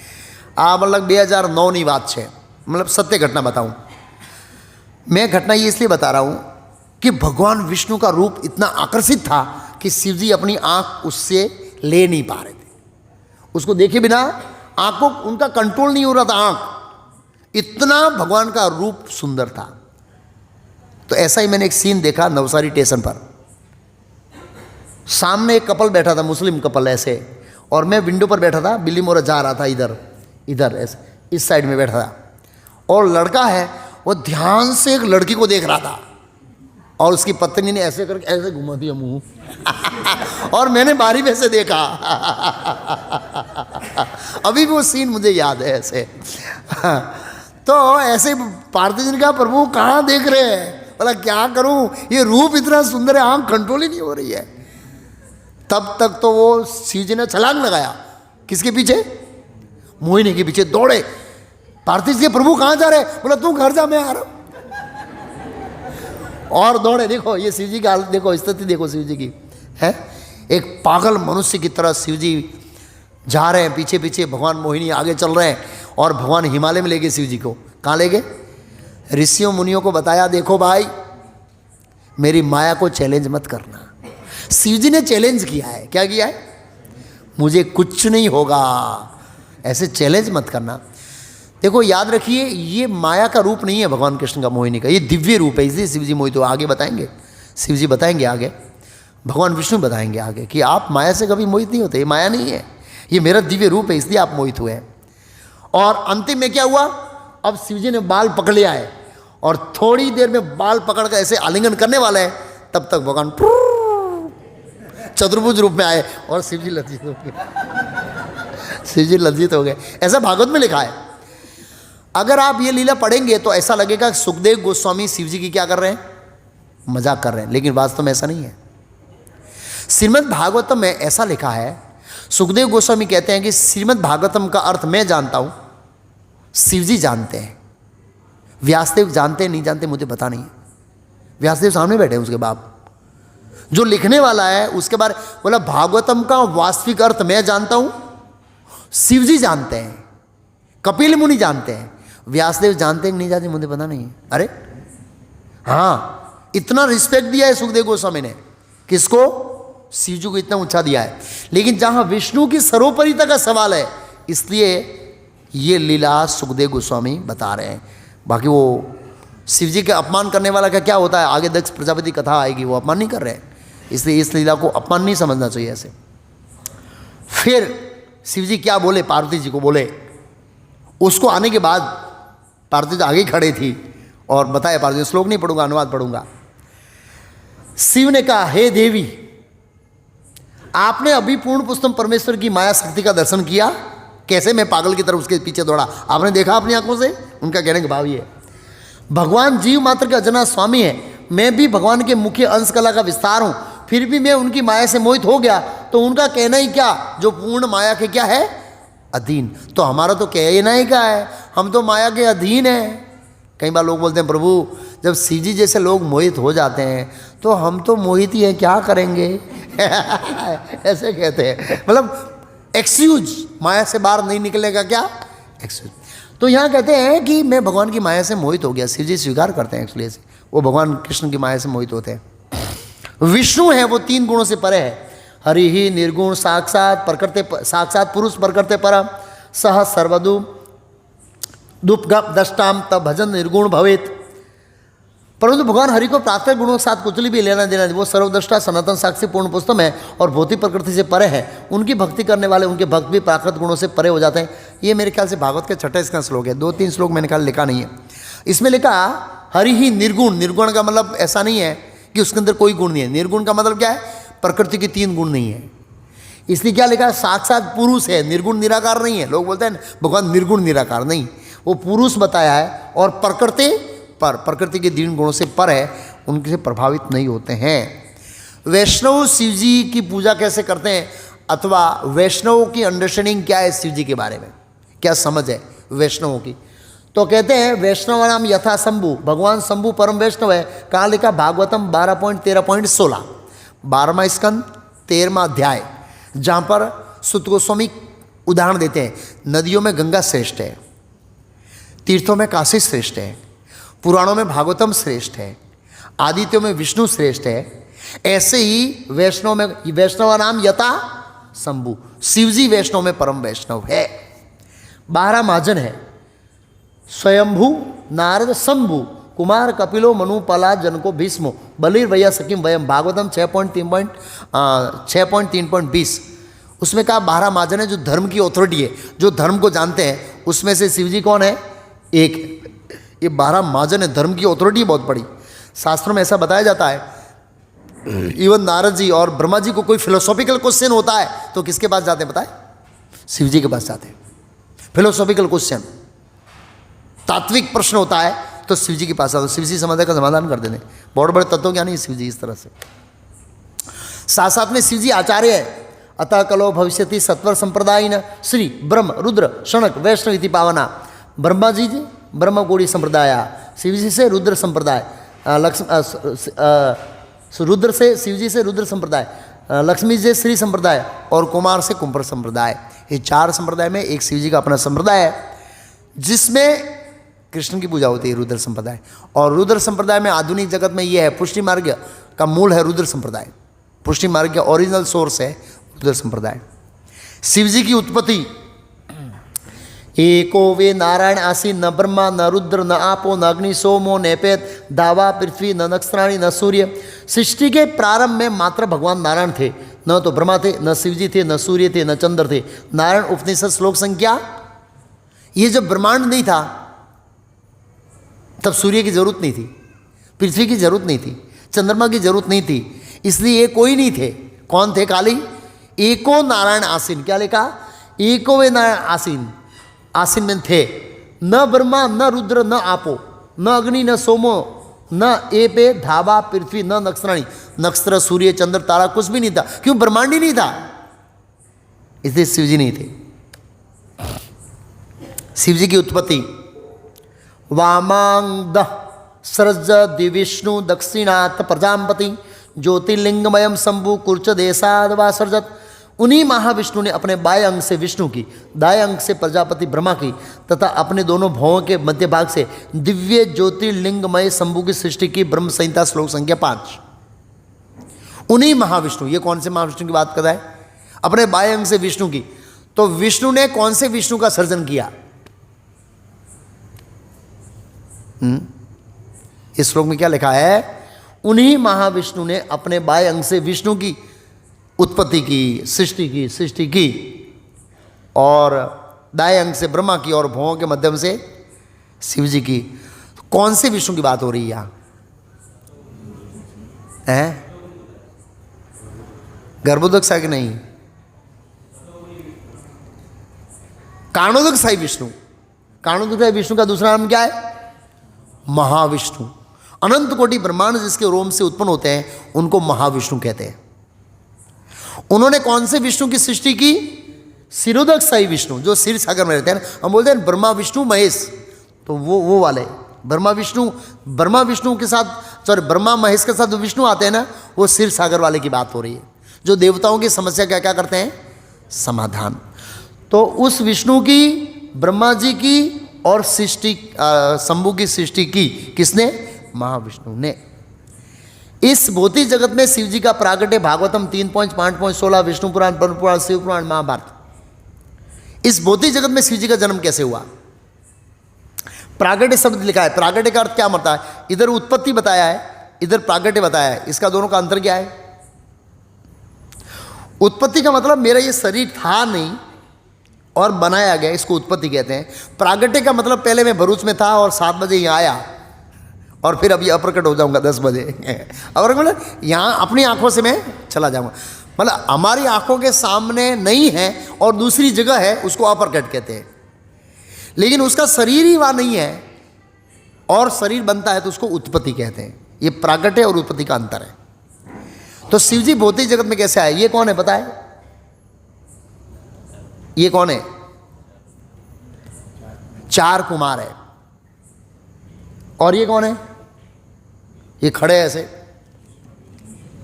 A: मतलब 2009 बात है, मतलब सत्य घटना बताऊँ. मैं घटना ये इसलिए बता रहा हूँ कि भगवान विष्णु का रूप इतना आकर्षित था कि शिव जी अपनी आँख उससे ले नहीं पा रहे थे. उसको देखे बिना आँखों उनका कंट्रोल नहीं हो रहा था, आँख, इतना भगवान का रूप सुंदर था. तो ऐसा ही मैंने एक सीन देखा नवसारी स्टेशन पर. सामने एक कपल बैठा था, मुस्लिम कपल ऐसे, और मैं विंडो पर बैठा था. बिल्ली मोरा जा रहा था इधर ऐसे इस साइड में बैठा था, और लड़का है वो ध्यान से एक लड़की को देख रहा था, और उसकी पत्नी ने ऐसे करके ऐसे घुमा दिया मुंह और मैंने बारी में से देखा. अभी भी वो सीन मुझे याद है ऐसे. तो ऐसे पार्वती जी ने कहा प्रभु कहाँ देख रहे हैं? बोला क्या करूं, ये रूप इतना सुंदर है, आँख कंट्रोल ही नहीं हो रही है. तब तक तो वो शिव जी ने छलांग लगाया. किसके पीछे? मोहिनी के पीछे दौड़े. पार्वती जी प्रभु कहाँ जा रहे? बोला तू घर जा, मैं आ रहा हूं. और दौड़े. देखो ये शिव जी की हालत देखो, स्थिति देखो शिव जी की है. एक पागल मनुष्य की तरह शिव जी जा रहे हैं, पीछे पीछे भगवान मोहिनी आगे चल रहे हैं, और भगवान हिमालय में ले गए शिव जी को. कहाँ ले गए? ऋषियों मुनियों को बताया देखो भाई मेरी माया को चैलेंज मत करना. शिव जी ने चैलेंज किया है. क्या किया है? मुझे कुछ नहीं होगा, ऐसे चैलेंज मत करना. देखो याद रखिए ये माया का रूप नहीं है भगवान कृष्ण का, मोहिनी का, ये दिव्य रूप है. इसलिए शिव जी मोहित हुए. आगे बताएंगे, शिव जी बताएंगे आगे, भगवान विष्णु बताएंगे आगे कि आप माया से कभी मोहित नहीं होते. ये माया नहीं है, ये मेरा दिव्य रूप है, इसलिए आप मोहित हुए हैं. और अंतिम में क्या हुआ? अब शिव जी ने बाल पकड़ लिया है, और थोड़ी देर में बाल पकड़ कर ऐसे आलिंगन करने वाले हैं, तब तक भगवान चतुर्भुज रूप में आए और शिव जी लज्जित हो गए. शिव जी लज्जित हो गए। ऐसा भागवत में लिखा है। अगर आप ये लीला पढ़ेंगे तो ऐसा लगेगा कि सुखदेव गोस्वामी शिव जी की क्या कर रहे हैं, मजाक कर रहे हैं, लेकिन वास्तव में ऐसा नहीं है। श्रीमद् भागवतम में ऐसा लिखा है, सुखदेव गोस्वामी कहते हैं कि श्रीमद् भागवतम का अर्थ मैं जानता हूं, शिव जी जानते हैं। व्यासदेव जानते नहीं जानते मुझे पता नहीं है। व्यासदेव सामने बैठे हैं उसके बाप, जो लिखने वाला है उसके बारे बोला भागवतम का वास्तविक अर्थ मैं जानता हूं, शिव जी जानते हैं, कपिल मुनि जानते हैं, व्यासदेव जानते नहीं जानते मुझे पता नहीं है। अरे हाँ, इतना रिस्पेक्ट दिया है सुखदेव गोस्वामी ने, किसको? शिव जी को इतना ऊंचा दिया है। लेकिन जहां विष्णु की सर्वोपरिता का सवाल है, इसलिए ये लीला सुखदेव गोस्वामी बता रहे हैं। बाकी वो शिव जी के अपमान करने वाला का क्या होता है, आगे दक्ष प्रजापति कथा आएगी, वो अपमान नहीं कर रहे हैं, इसलिए इस लीला को अपमान नहीं समझना चाहिए ऐसे। फिर शिव जी क्या बोले, पार्वती जी को बोले। उसको आने के बाद पार्वती जी आगे खड़े थी और बताया, पार्वती, श्लोक नहीं पढ़ूंगा, अनुवाद पढ़ूंगा। शिव ने कहा, हे देवी, आपने अभी पूर्ण पुष्टम परमेश्वर की माया शक्ति का दर्शन किया, कैसे मैं पागल की तरह उसके पीछे दौड़ा, आपने देखा अपनी आंखों से? उनका कहने का भाव ये है, भगवान जीव मात्र के अजना स्वामी है, मैं भी भगवान के मुख्य अंश कला का विस्तार हूं, फिर भी मैं उनकी माया से मोहित हो गया, तो उनका कहना ही क्या, जो पूर्ण माया के क्या है, अधीन। तो हमारा तो कहना ही क्या है, हम तो माया के अधीन हैं। कई बार लोग बोलते हैं, प्रभु जब शिव जी जैसे लोग मोहित हो जाते हैं तो हम तो मोहित ही हैं, क्या करेंगे? ऐसे कहते हैं, मतलब एक्सक्यूज, माया से बाहर नहीं निकलने का क्या एक्सक्यूज। तो यहाँ कहते हैं कि मैं भगवान की माया से मोहित हो गया। शिव जी स्वीकार करते हैं एक्चुअली, वो भगवान कृष्ण की माया से मोहित होते हैं। विष्णु है वो 3 गुणों से परे है। हरि ही निर्गुण साक्षात प्रकृते, साक्षात पुरुष प्रकृते परम, सह सर्वदु दुपगप दष्टाम तब भजन निर्गुण भवेत। परंतु भगवान हरि को प्राकृतिक गुणों के साथ कुछ भी लेना देना नहीं, वो सर्वदृष्टा सनातन साक्षी पूर्ण पुस्तम है और भौतिक प्रकृति से परे है। उनकी भक्ति करने वाले उनके भक्त भी प्राकृतिक गुणों से परे हो जाते हैं। ये मेरे ख्याल से भागवत के 6 इसका श्लोक है, 2-3 श्लोक मैंने ख्याल लिखा नहीं है। इसमें लिखा हरि ही निर्गुण। निर्गुण का मतलब ऐसा नहीं है कि उसके अंदर कोई गुण नहीं है। निर्गुण का मतलब क्या है, प्रकृति के 3 गुण नहीं है। इसलिए क्या लिखा है, साक्षात पुरुष है, निर्गुण निराकार नहीं है। लोग बोलते हैं भगवान निर्गुण निराकार, नहीं, वो पुरुष बताया है और प्रकृति पर, प्रकृति के 3 गुणों से पर है, उनसे प्रभावित नहीं होते हैं। वैष्णव शिव जी की पूजा कैसे करते हैं, अथवा वैष्णवों की अंडरस्टैंडिंग क्या है शिव जी के बारे में, क्या समझ है वैष्णवों की? तो कहते हैं वैष्णव नाम यथा शंभु, भगवान शंभु परम वैष्णव है। कहाँ लिखा? भागवतम 12.13.16, 12वां स्कंद 13वां अध्याय, जहाँ पर सुत गोस्वामी उदाहरण देते हैं, नदियों में गंगा श्रेष्ठ है, तीर्थों में काशी श्रेष्ठ है, पुराणों में भागवतम श्रेष्ठ है, आदित्यों में विष्णु श्रेष्ठ है। ऐसे ही वैष्णव में वैष्णव नाम यथा शंभु, शिवजी वैष्णव में परम वैष्णव है। 12 महाजन है, स्वयंभू नारद शंभु कुमार कपिलो मनु पलाद जनको भीष्मो बलिर वैया सकिम वयम, भागवतम 6.3.20। उसमें कहा 12 महाजन है जो धर्म की ऑथोरिटी है, जो धर्म को जानते हैं। उसमें से शिवजी कौन है? एक। ये 12 महाजन है, धर्म की ऑथोरिटी बहुत बड़ी। शास्त्रों में ऐसा बताया जाता है, इवन नारद जी और ब्रह्मा जी को कोई फिलोसॉफिकल क्वेश्चन होता है तो किसके पास जाते हैं बताए? शिव जी के पास जाते हैं। फिलोसॉफिकल क्वेश्चन, तात्विक प्रश्न होता है तो शिव जी के पास आते, शिव जी समस्या का समाधान कर देते हैं। बहुत बड़े तत्व ज्ञानी है शिव जी इस तरह से। साथ साथ में शिव जी आचार्य है। अतः कलो भविष्यति सत्वर संप्रदाय न श्री ब्रह्म रुद्र शनक वैष्णव इति पावना। ब्रह्मा जी ब्रह्म गौड़ी संप्रदाय, शिव जी से रुद्र संप्रदाय, रुद्र से शिव जी से रुद्र संप्रदाय, लक्ष्मी जी से श्री संप्रदाय और कुमार से कुंभर संप्रदाय। ये 4 संप्रदाय में एक शिव जी का अपना संप्रदाय है जिसमें कृष्ण की पूजा होती है, रुद्र संप्रदाय। और रुद्र संप्रदाय में आधुनिक जगत में ये है, पुष्टि मार्ग का मूल है रुद्र संप्रदाय, पुष्टि मार्ग का ओरिजिनल सोर्स है रुद्र संप्रदाय। शिव जी की उत्पत्ति, एको वे नारायण आसी न ब्रह्मा न रुद्र न आपो न अग्नि सोमो नैपेत दावा पृथ्वी न नक्षत्राणी न सूर्य। सृष्टि के प्रारंभ में मात्र भगवान नारायण थे, न तो ब्रह्मा थे, न शिवजी थे, न सूर्य थे, न चंद्र थे। नारायण उपनिषद श्लोक संख्या। ये जब ब्रह्मांड नहीं था तब सूर्य की जरूरत नहीं थी, पृथ्वी की जरूरत नहीं थी, चंद्रमा की जरूरत नहीं थी, इसलिए ये कोई नहीं थे। कौन थे? काली एको नारायण आसीन। क्या लिखा? एको वे न आसीन, आसीन में थे, न ब्रह्मा न रुद्र न आपो न अग्नि न सोमो न एपे धाबा पृथ्वी न नक्षत्राणी, नक्षत्र सूर्य चंद्र तारा कुछ भी नहीं था, क्यों? ब्रह्मांड ही नहीं था, इसलिए शिव जी नहीं थे। शिव जी की उत्पत्ति वामांग सृज दिविष्णु दक्षिणात् प्रजापति ज्योतिर्लिंगमयम शंभु कुर्च देशाद वा सृजत। उन्हीं महाविष्णु ने अपने बाएं अंग से विष्णु की, दाएं अंग से प्रजापति ब्रह्मा की तथा अपने दोनों भवों के मध्य भाग से दिव्य ज्योतिर्लिंगमय शंभु की सृष्टि की। ब्रह्म संहिता श्लोक संख्या 5। उन्हीं महाविष्णु, ये कौन से महाविष्णु की बात कर रहा है? अपने बाएं अंग से विष्णु की। तो विष्णु ने कौन से विष्णु का सर्जन किया? इस श्लोक में क्या लिखा है? उन्हीं महाविष्णु ने अपने बाएं अंग से विष्णु की उत्पत्ति की, सृष्टि की और दाएं अंग से ब्रह्मा की और भवों के माध्यम से शिव जी की। कौन से विष्णु की बात हो रही है यहां? गर्भोदक साई की नहीं, कारणोदक साई विष्णु। कारणोदक साई विष्णु का दूसरा नाम क्या है? महाविष्णु। अनंत कोटि ब्रह्मांड जिसके रोम से उत्पन्न होते हैं उनको महाविष्णु कहते हैं। उन्होंने कौन से विष्णु की सृष्टि की? सिरोदक साई विष्णु, जो क्षीर सागर में रहते हैं। हम बोलते हैं ब्रह्मा विष्णु महेश, तो वो वाले ब्रह्मा विष्णु के साथ, सॉरी ब्रह्मा महेश के साथ जो विष्णु आते हैं ना, वो क्षीर सागर वाले की बात हो रही है, जो देवताओं की समस्या क्या क्या करते हैं? समाधान। तो उस विष्णु की, ब्रह्मा जी की और सृष्टि, शंभु की सृष्टि की किसने? महाविष्णु ने। इस भौतिक जगत में शिव जी का प्रागट्य भागवतम 3.5.16, विष्णु पुराण, पद्म पुराण, शिव पुराण, महाभारत। इस भौतिक जगत में शिव जी का जन्म कैसे हुआ? प्रागट्य शब्द लिखा है। प्रागट्य का अर्थ क्या मतलब है? इधर उत्पत्ति बताया है, इधर प्रागट्य बताया है। इसका दोनों का अंतर क्या है? उत्पत्ति का मतलब मेरा ये शरीर था नहीं और बनाया गया, इसको उत्पत्ति कहते हैं। प्रागट्य का मतलब पहले मैं भरूच में था और 7 बजे यहाँ आया और फिर अभी अप्रकट हो जाऊंगा 10 बजे। और मतलब यहाँ अपनी आंखों से मैं चला जाऊंगा, मतलब हमारी आंखों के सामने नहीं है और दूसरी जगह है, उसको अप्रकट कहते हैं। लेकिन उसका शरीर ही वहाँ नहीं है और शरीर बनता है तो उसको उत्पत्ति कहते हैं। ये प्रागट्य और उत्पत्ति का अंतर है। तो शिव जी भौतिक जगत में कैसे आए? ये कौन है पता है? ये कौन है? 4 कुमार है। और ये कौन है? ये खड़े ऐसे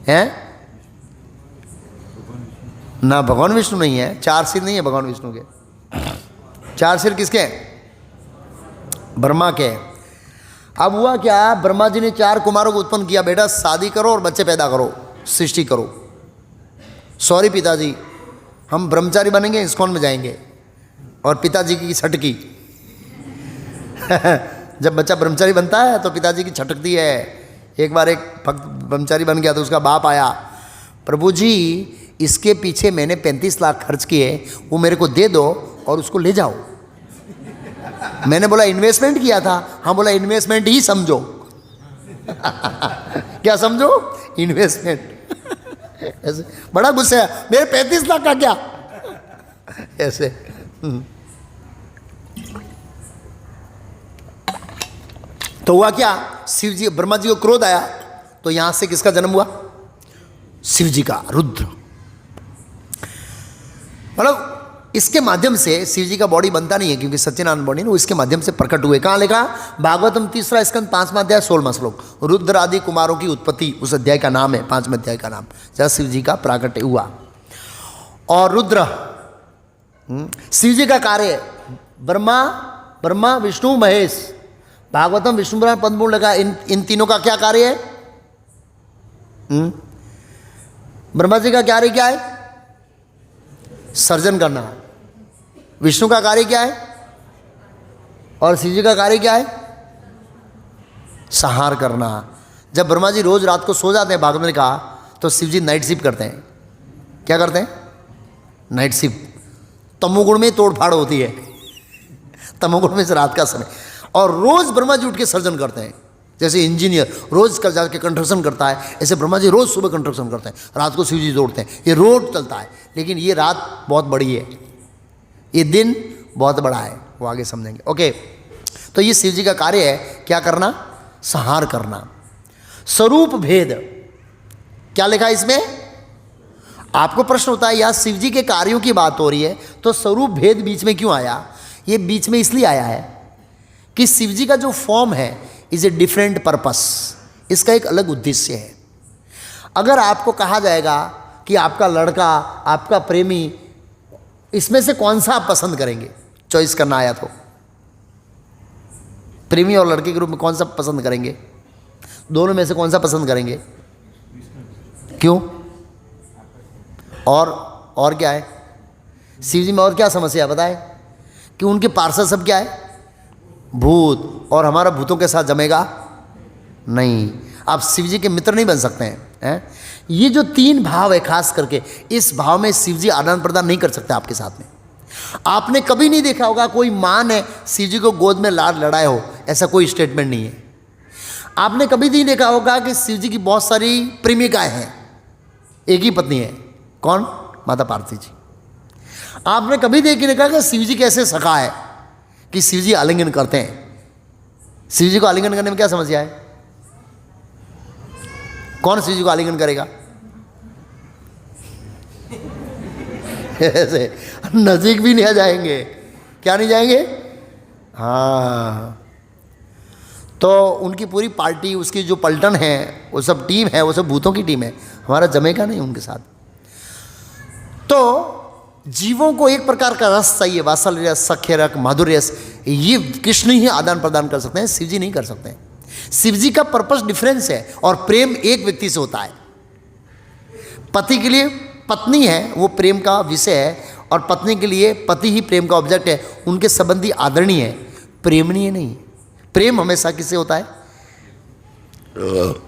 A: हैं ना, भगवान विष्णु नहीं है। 4 सिर नहीं है भगवान विष्णु के। 4 सिर किसके हैं? ब्रह्मा के। अब हुआ क्या? ब्रह्मा जी ने 4 कुमारों को उत्पन्न किया, बेटा शादी करो और बच्चे पैदा करो, सृष्टि करो। सॉरी पिताजी, हम ब्रह्मचारी बनेंगे, इस्कॉन में जाएंगे। और पिताजी की छटकी जब बच्चा ब्रह्मचारी बनता है तो पिताजी की छटकती है। एक बार एक भक्त ब्रह्मचारी बन गया तो उसका बाप आया, प्रभु जी इसके पीछे मैंने 35 लाख खर्च किए, वो मेरे को दे दो और उसको ले जाओ। मैंने बोला इन्वेस्टमेंट किया था। हाँ, बोला इन्वेस्टमेंट ही समझो। क्या समझो? इन्वेस्टमेंट। ऐसे बड़ा गुस्सा है, मेरे 35 लाख का क्या? ऐसे। तो हुआ क्या? शिव जी, ब्रह्मा जी को क्रोध आया तो यहां से किसका जन्म हुआ? शिव जी का, रुद्र। मतलब इसके माध्यम से शिव जी का बॉडी बनता नहीं है क्योंकि सच्चिदानंद बॉडी ना, इसके माध्यम से प्रकट हुए। कहां लिखा? भागवतम 3 स्कंद 5वां अध्याय 16वां श्लोक। रुद्र आदि कुमारों की उत्पत्ति उस अध्याय का नाम है, 5वें अध्याय का नाम, जहां शिव जी का प्राकट्य हुआ। और रुद्र शिव जी का कार्य है। ब्रह्मा विष्णु महेश, भागवतम विष्णु पुराण पद्म पुराण लगा। इन तीनों का क्या कार्य है? ब्रह्मा जी का कार्य क्या है? सर्जन करना। विष्णु का कार्य क्या है? और शिव जी का कार्य क्या है? संहार करना। जब ब्रह्मा जी रोज रात को सो जाते हैं, भागवत ने कहा, तो शिव जी नाइट शिफ्ट करते हैं। क्या करते हैं? Night shift. तमोगुण में तोड़ फाड़ होती है, तमोगुण में से रात का समय। और रोज ब्रह्मा जी उठ के सर्जन करते हैं। जैसे इंजीनियर रोज कर जाके कंस्ट्रक्शन करता है, ऐसे ब्रह्मा जी रोज सुबह कंस्ट्रक्शन करते हैं, रात को शिव जी जोड़ते हैं। ये रोड चलता है, लेकिन ये रात बहुत बड़ी है। ये दिन बहुत बड़ा है, वो आगे समझेंगे। ओके, तो ये शिव जी का कार्य है, क्या करना? संहार करना। स्वरूप भेद, क्या लिखा है इसमें? आपको प्रश्न होता है यार शिव जी के कार्यों की बात हो रही है तो स्वरूप भेद बीच में क्यों आया? ये बीच में इसलिए आया है कि शिव जी का जो फॉर्म है इज ए डिफरेंट पर्पस, इसका एक अलग उद्देश्य है। अगर आपको कहा जाएगा कि आपका लड़का, आपका प्रेमी, इसमें से कौन सा आप पसंद करेंगे? चॉइस करना आया तो प्रेमी और लड़के के रूप में कौन सा पसंद करेंगे? दोनों में से कौन सा पसंद करेंगे? क्यों? और क्या है शिव जी में? और क्या समस्या है बताए? कि उनके पार्षद सब क्या है? भूत, और हमारा भूतों के साथ जमेगा नहीं। आप शिव जी के मित्र नहीं बन सकते हैं। ये जो 3 भाव है खास करके, इस भाव में शिव जी आदान प्रदान नहीं कर सकते आपके साथ में। आपने कभी नहीं देखा होगा कोई माँ ने शिव जी को गोद में लाड लड़ाए हो, ऐसा कोई स्टेटमेंट नहीं है। आपने कभी नहीं देखा होगा कि शिव जी की बहुत सारी प्रेमिकाएं हैं, एक ही पत्नी है, कौन? माता पार्वती जी। आपने कभी नहीं देखा कि शिव जी कैसे सखा है, कि शिव जी आलिंगन करते हैं। शिव जी को आलिंगन करने में क्या समस्या है? कौन शिव जी को आलिंगन करेगा? ऐसे नजदीक भी नहीं आ जाएंगे। क्या नहीं जाएंगे? हाँ, तो उनकी पूरी पार्टी, उसकी जो पलटन है, वो सब टीम है, वो सब भूतों की टीम है, हमारा जमेगा नहीं उनके साथ। तो जीवों को एक प्रकार का रस चाहिए, वात्सल्य रस, सख्य रस, माधुर्य रस, ये कृष्ण ही आदान प्रदान कर सकते हैं, शिव जी नहीं कर सकते हैं। शिव जी का पर्पस डिफरेंस है, और प्रेम एक व्यक्ति से होता है। पति के लिए पत्नी है वो प्रेम का विषय है, और पत्नी के लिए पति ही प्रेम का ऑब्जेक्ट है। उनके संबंधी आदरणीय है, प्रेमनीय नहीं। प्रेम हमेशा किससे होता है?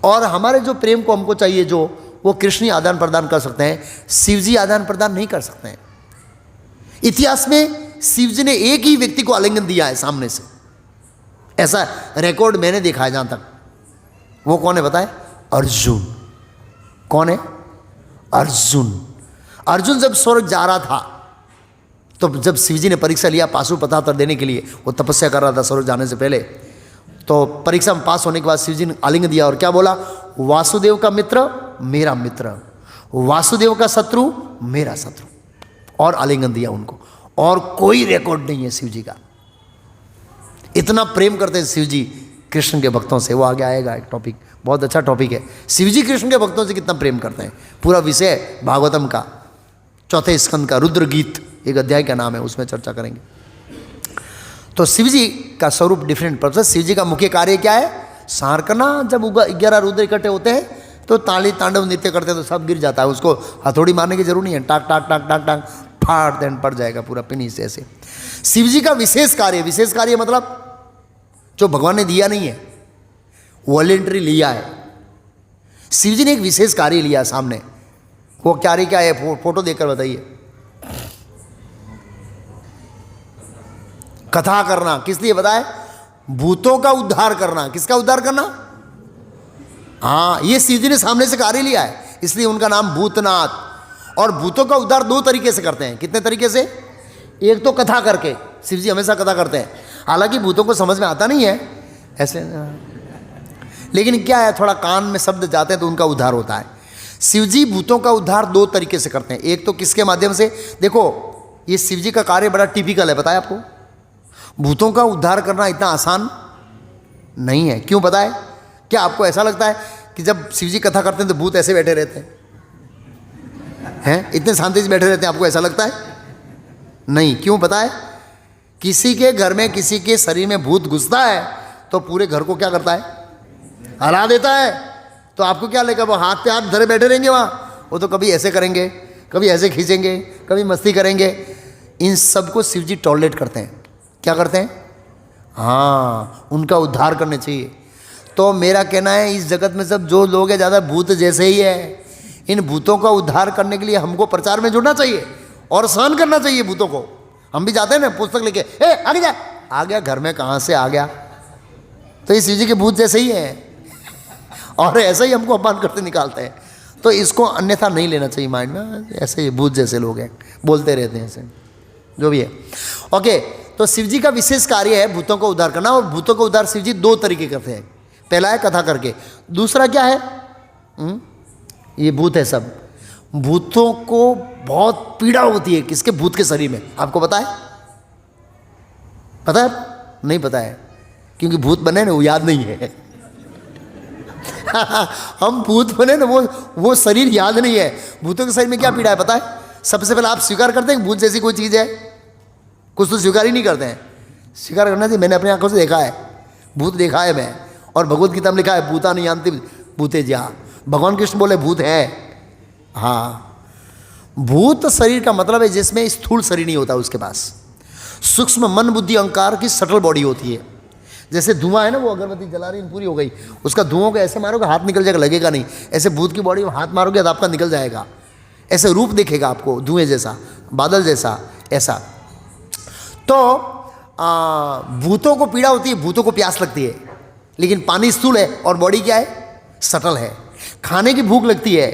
A: और हमारे जो प्रेम को हमको चाहिए, जो वो कृष्ण ही आदान प्रदान कर सकते हैं, शिव जी आदान प्रदान नहीं कर सकते हैं। इतिहास में शिव जी ने एक ही व्यक्ति को आलिंगन दिया है सामने से, ऐसा रिकॉर्ड मैंने देखा है जहां तक। वो कौन है बताए? अर्जुन। कौन है? अर्जुन। अर्जुन जब स्वर्ग जा रहा था, तो जब शिव जी ने परीक्षा लिया पाशुपतास्त्र देने के लिए, वो तपस्या कर रहा था स्वर्ग जाने से पहले, तो परीक्षा में पास होने के बाद शिव जी ने आलिंगन दिया और क्या बोला? वासुदेव का मित्र मेरा मित्र, वासुदेव का शत्रु मेरा शत्रु, और आलिंगन दिया उनको। और कोई रिकॉर्ड नहीं है शिव जी का। इतना प्रेम करते हैं शिव जी कृष्ण के भक्तों से। वो आगे आएगा एक टॉपिक, बहुत अच्छा टॉपिक है, शिव जी कृष्ण के भक्तों से कितना प्रेम करते हैं। पूरा विषय भागवतम का 4थे स्कंद का रुद्र गीत, एक अध्याय का नाम है, उसमें चर्चा करेंगे। तो शिव जी का स्वरूप डिफरेंट पर्पस। शिव जी का मुख्य कार्य क्या है? संहार करना। जब 11 रुद्र इकट्ठे होते हैं तो ताली तांडव नृत्य करते हैं तो सब गिर जाता है, उसको हथौड़ी मारने की जरूर नहीं है, टाक टाक टाक टाक टाक फाड़ देन पड़ जाएगा पूरा पिनीस जैसे। शिव जी का विशेष कार्य मतलब जो भगवान ने दिया नहीं है, वॉलेंटरी लिया है। शिव जी ने एक विशेष कार्य लिया सामने, वो कार्य क्या है? फोटो देखकर बताइए। कथा करना। किस लिए बताए? भूतों का उद्धार करना। किसका उद्धार करना? हाँ, ये शिव जी ने सामने से कार्य लिया है, इसलिए उनका नाम भूतनाथ। और भूतों का उद्धार 2 तरीके से करते हैं। कितने तरीके से? एक तो कथा करके, शिव जी हमेशा कथा करते हैं, हालांकि भूतों को समझ में आता नहीं है ऐसे, लेकिन क्या है, थोड़ा कान में शब्द जाते हैं तो उनका उद्धार होता है। शिव जी भूतों का उद्धार 2 तरीके से करते हैं। एक तो किसके माध्यम से? देखो, ये शिव जी का कार्य बड़ा टिपिकल है, बताया आपको। भूतों का उद्धार करना इतना आसान नहीं है। क्यों बताए? क्या आपको ऐसा लगता है कि जब शिव जी कथा करते हैं तो भूत ऐसे बैठे रहते हैं, इतने शांति से बैठे रहते हैं? आपको ऐसा लगता है? नहीं। क्यों बताए? किसी के घर में, किसी के शरीर में भूत घुसता है तो पूरे घर को क्या करता है? हरा देता है। तो आपको क्या लगेगा? वो हाथ पे हाथ धरे बैठे रहेंगे वहाँ? वो तो कभी ऐसे करेंगे, कभी ऐसे खींचेंगे, कभी मस्ती करेंगे। इन सबको शिव जी टॉलरेट करते हैं। क्या करते हैं? हाँ, उनका उद्धार करने चाहिए। तो मेरा कहना है, इस जगत में सब जो लोग हैं ज़्यादा भूत जैसे ही है। इन भूतों का उद्धार करने के लिए हमको प्रचार में जुड़ना चाहिए और सहन करना चाहिए भूतों को। हम भी जाते हैं ना पुस्तक लेके, आगे जा, आ गया घर में, कहाँ से आ गया? तो ये शिव जी के भूत जैसे ही है, और ऐसे ही हमको अपमान करते निकालते हैं। तो इसको अन्यथा नहीं लेना चाहिए माइंड में, ऐसे ही भूत जैसे लोग हैं, बोलते रहते हैं ऐसे। जो भी है। ओके, तो शिव जी का विशेष कार्य है भूतों को उद्धार करना, और भूतों को उद्धार शिव जी दो तरीके करते हैं। पहला है कथा करके, दूसरा क्या है? ये भूत है सब। भूतों को बहुत पीड़ा होती है, किसके? भूत के शरीर में। आपको पता है? पता है? नहीं पता है, क्योंकि भूत बने ना, वो याद नहीं है। हम भूत बने ना, वो शरीर याद नहीं है। भूतों के शरीर में क्या पीड़ा है पता है? सबसे पहले आप स्वीकार करते हैं भूत जैसी कोई चीज़ है? कुछ तो स्वीकार ही नहीं करते हैं। स्वीकार करना चाहिए। मैंने अपनी आंखों से देखा है, भूत देखा है मैं, और भगवत गीता में लिखा है भूता नहीं जानती भूते जा। भगवान कृष्ण बोले भूत है। हाँ, भूत शरीर का मतलब है जिसमें स्थूल शरीर नहीं होता उसके पास, सूक्ष्म मन बुद्धि अहंकार की सटल बॉडी होती है। जैसे धुआं है ना, वो अगरबत्ती जला रही पूरी हो गई, उसका धुआं को ऐसे मारोगे हाथ निकल जाएगा, लगेगा नहीं। ऐसे भूत की बॉडी में हाथ मारोगे तो आपका निकल जाएगा, ऐसे रूप दिखेगा आपको धुएं जैसा, बादल जैसा, ऐसा। तो भूतों को पीड़ा होती है, भूतों को प्यास लगती है, लेकिन पानी स्थूल है और बॉडी क्या है? सटल है। खाने की भूख लगती है,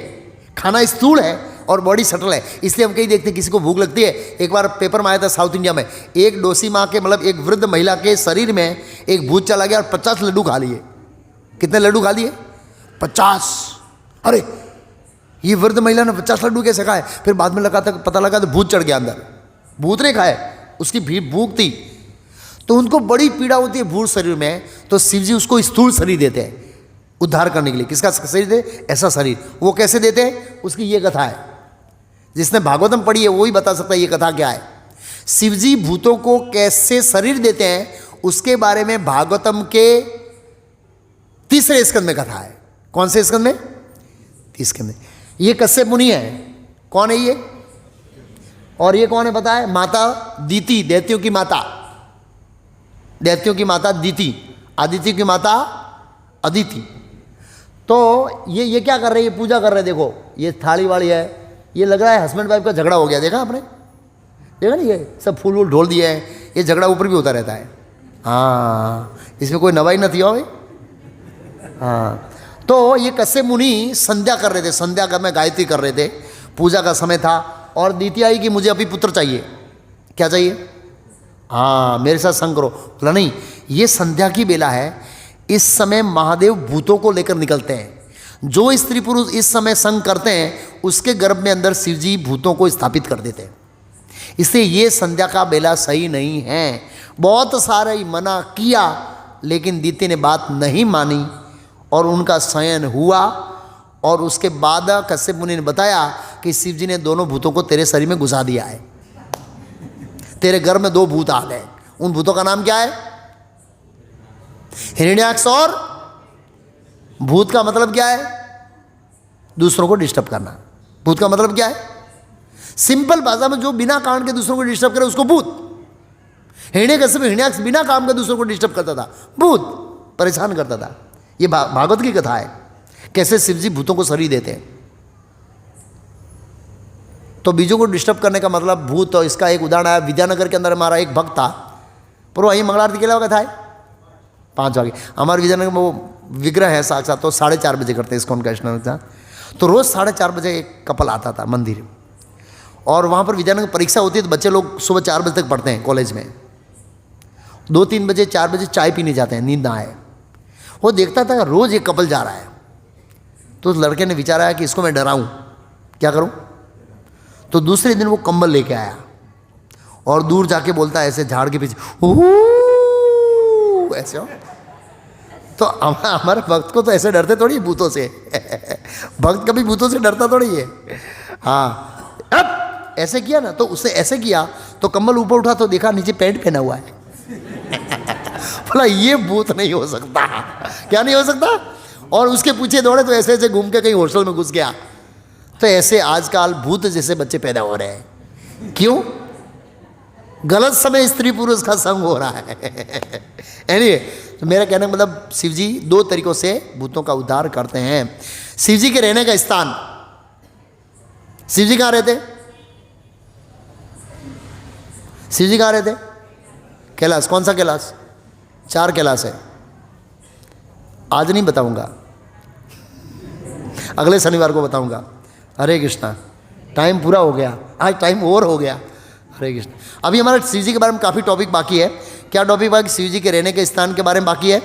A: खाना स्थूल है और बॉडी सटल है। इसलिए हम कहीं देखते हैं किसी को भूख लगती है। एक बार पेपर में आया था साउथ इंडिया में, एक डोसी माँ के मतलब एक वृद्ध महिला के शरीर में एक भूत चला गया और 50 लड्डू खा लिए। कितने लड्डू खा लिए? 50। अरे ये वृद्ध महिला ने 50 लड्डू कैसे खाए? फिर बाद में पता लगा तो भूत चढ़ गया अंदर। भूत ने खाए, उसकी भी भूख थी। तो उनको बड़ी पीड़ा होती है भूत शरीर में, तो शिव जी उसको स्थूल शरीर देते हैं उद्धार करने के लिए। किसका शरीर दे? ऐसा शरीर। वो कैसे देते हैं? उसकी ये कथा है, जिसने भागवतम पढ़ी है वही बता सकता है ये कथा क्या है। शिव जी भूतों को कैसे शरीर देते हैं उसके बारे में भागवतम के 3रे स्कंद में कथा है। कौन से स्कंद में? 30 स्कंद में। ये कश्यप मुनि है। कौन है ये? और ये कौन है पता है? माता दीति, दैत्यों की माता, दैत्यों की माता दीति, आदित्य की माता अदिति। तो ये क्या कर रहे हैं? ये पूजा कर रहे हैं। देखो ये थाली वाली है, ये लग रहा है हस्बैंड वाइफ का झगड़ा हो गया। देखा आपने? देखा नहीं? ये सब फूल वूल ढोल दिए हैं, ये झगड़ा ऊपर भी होता रहता है। हाँ, इसमें कोई नवाई न थी हो। हाँ, तो ये कश्यप मुनि संध्या कर रहे थे, संध्या का में गायत्री कर रहे थे, पूजा का समय था। और दीति आई कि मुझे अभी पुत्र चाहिए। क्या चाहिए? हाँ, मेरे साथ संग करो। बोला नहीं, ये संध्या की बेला है, इस समय महादेव भूतों को लेकर निकलते हैं। जो स्त्री पुरुष इस समय संग करते हैं उसके गर्भ में अंदर शिव जी भूतों को स्थापित कर देते हैं। इसलिए ये संध्या का बेला सही नहीं है। बहुत सारे मना किया, लेकिन दीति ने बात नहीं मानी और उनका शयन हुआ। और उसके बाद कश्यप मुनि ने बताया कि शिव जी ने दोनों भूतों को तेरे शरीर में घुसा दिया है, तेरे गर्भ में 2 भूत आ गए। उन भूतों का नाम क्या है? हिरण्याक्ष और भूत का मतलब क्या है? दूसरों को डिस्टर्ब करना। भूत का मतलब क्या है? सिंपल भाषा में जो बिना कारण के दूसरों को डिस्टर्ब करे उसको भूत। हिरण्यकश्यप हिरण्याक्ष बिना काम के दूसरों को डिस्टर्ब करता था, भूत परेशान करता था। ये भागवत की कथा है, कैसे शिव जी भूतों को शरीर देते हैं। तो बीजों को डिस्टर्ब करने का मतलब भूत। और इसका एक उदाहरण है, विद्यानगर के अंदर हमारा एक भक्त था, पर वही मंगल आरती के लिए कथा है 5 बजे। हमारे विद्यानगर में वो विग्रह है साक्षात, तो 4:30 बजे करते हैं इसको उनका स्नान था। तो रोज़ 4:30 बजे एक कपल आता था मंदिर, और वहाँ पर विद्यानगर परीक्षा होती है, तो बच्चे लोग सुबह 4 बजे तक पढ़ते हैं कॉलेज में। 2-3 बजे 4 बजे चाय पीने जाते हैं, नींद ना आए। वो देखता था रोज़ एक कपल जा रहा है, तो उस लड़के ने विचारा कि इसको मैं डराऊं, क्या करूं। तो दूसरे दिन वो कंबल लेके आया और दूर जाके बोलता है ऐसे झाड़ के पीछे, ऐसे हो। तो हमारे भक्त को तो ऐसे डरते थोड़ी भूतों से। भक्त कभी भूतों से डरता थोड़ी है। हाँ, अब ऐसे किया ना, तो उससे ऐसे किया तो कंबल ऊपर उठा तो देखा नीचे पैंट पहना हुआ है। बोला ये भूत नहीं हो सकता। क्या नहीं हो सकता? और उसके पीछे दौड़े तो ऐसे ऐसे घूम के कहीं हॉस्टल में घुस गया। तो ऐसे आजकल भूत जैसे बच्चे पैदा हो रहे हैं। क्यों? गलत समय स्त्री पुरुष का संग हो रहा है। एनीवे, तो मेरा कहने का मतलब शिव जी 2 तरीकों से भूतों का उद्धार करते हैं। शिव जी के रहने का स्थान, शिव जी कहाँ रहते? शिव जी कहाँ रहते? कैलाश। कौन सा कैलाश? 4 कैलाश है। आज नहीं बताऊंगा, अगले शनिवार को बताऊंगा। हरे कृष्णा। टाइम पूरा हो गया, आज टाइम ओवर हो गया। हरे कृष्ण। अभी हमारा शिव जी के बारे में काफ़ी टॉपिक बाकी है। क्या टॉपिक बाकी? शिव जी के रहने के स्थान के बारे में बाकी है,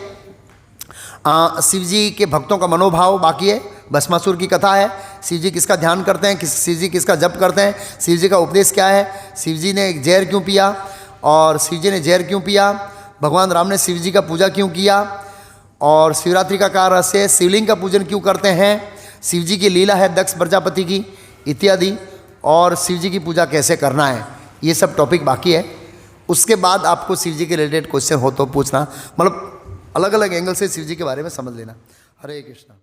A: शिव जी के भक्तों का मनोभाव बाकी है, भस्मासुर की कथा है, शिव जी किसका ध्यान करते हैं, शिव जी किसका जप करते हैं, शिव जी का उपदेश क्या है, शिव जी ने जहर क्यों पिया और शिव जी ने जहर क्यों पिया, भगवान राम ने शिव जी का पूजा क्यों किया, और शिवरात्रि का क्या रहस्य है, शिवलिंग का पूजन क्यों करते हैं, शिव जी की लीला है दक्ष प्रजापति की इत्यादि, और शिव जी की पूजा कैसे करना है, ये सब टॉपिक बाकी है। उसके बाद आपको शिव जी के रिलेटेड क्वेश्चन हो तो पूछना, मतलब अलग अलग एंगल से शिव जी के बारे में समझ लेना। हरे कृष्णा।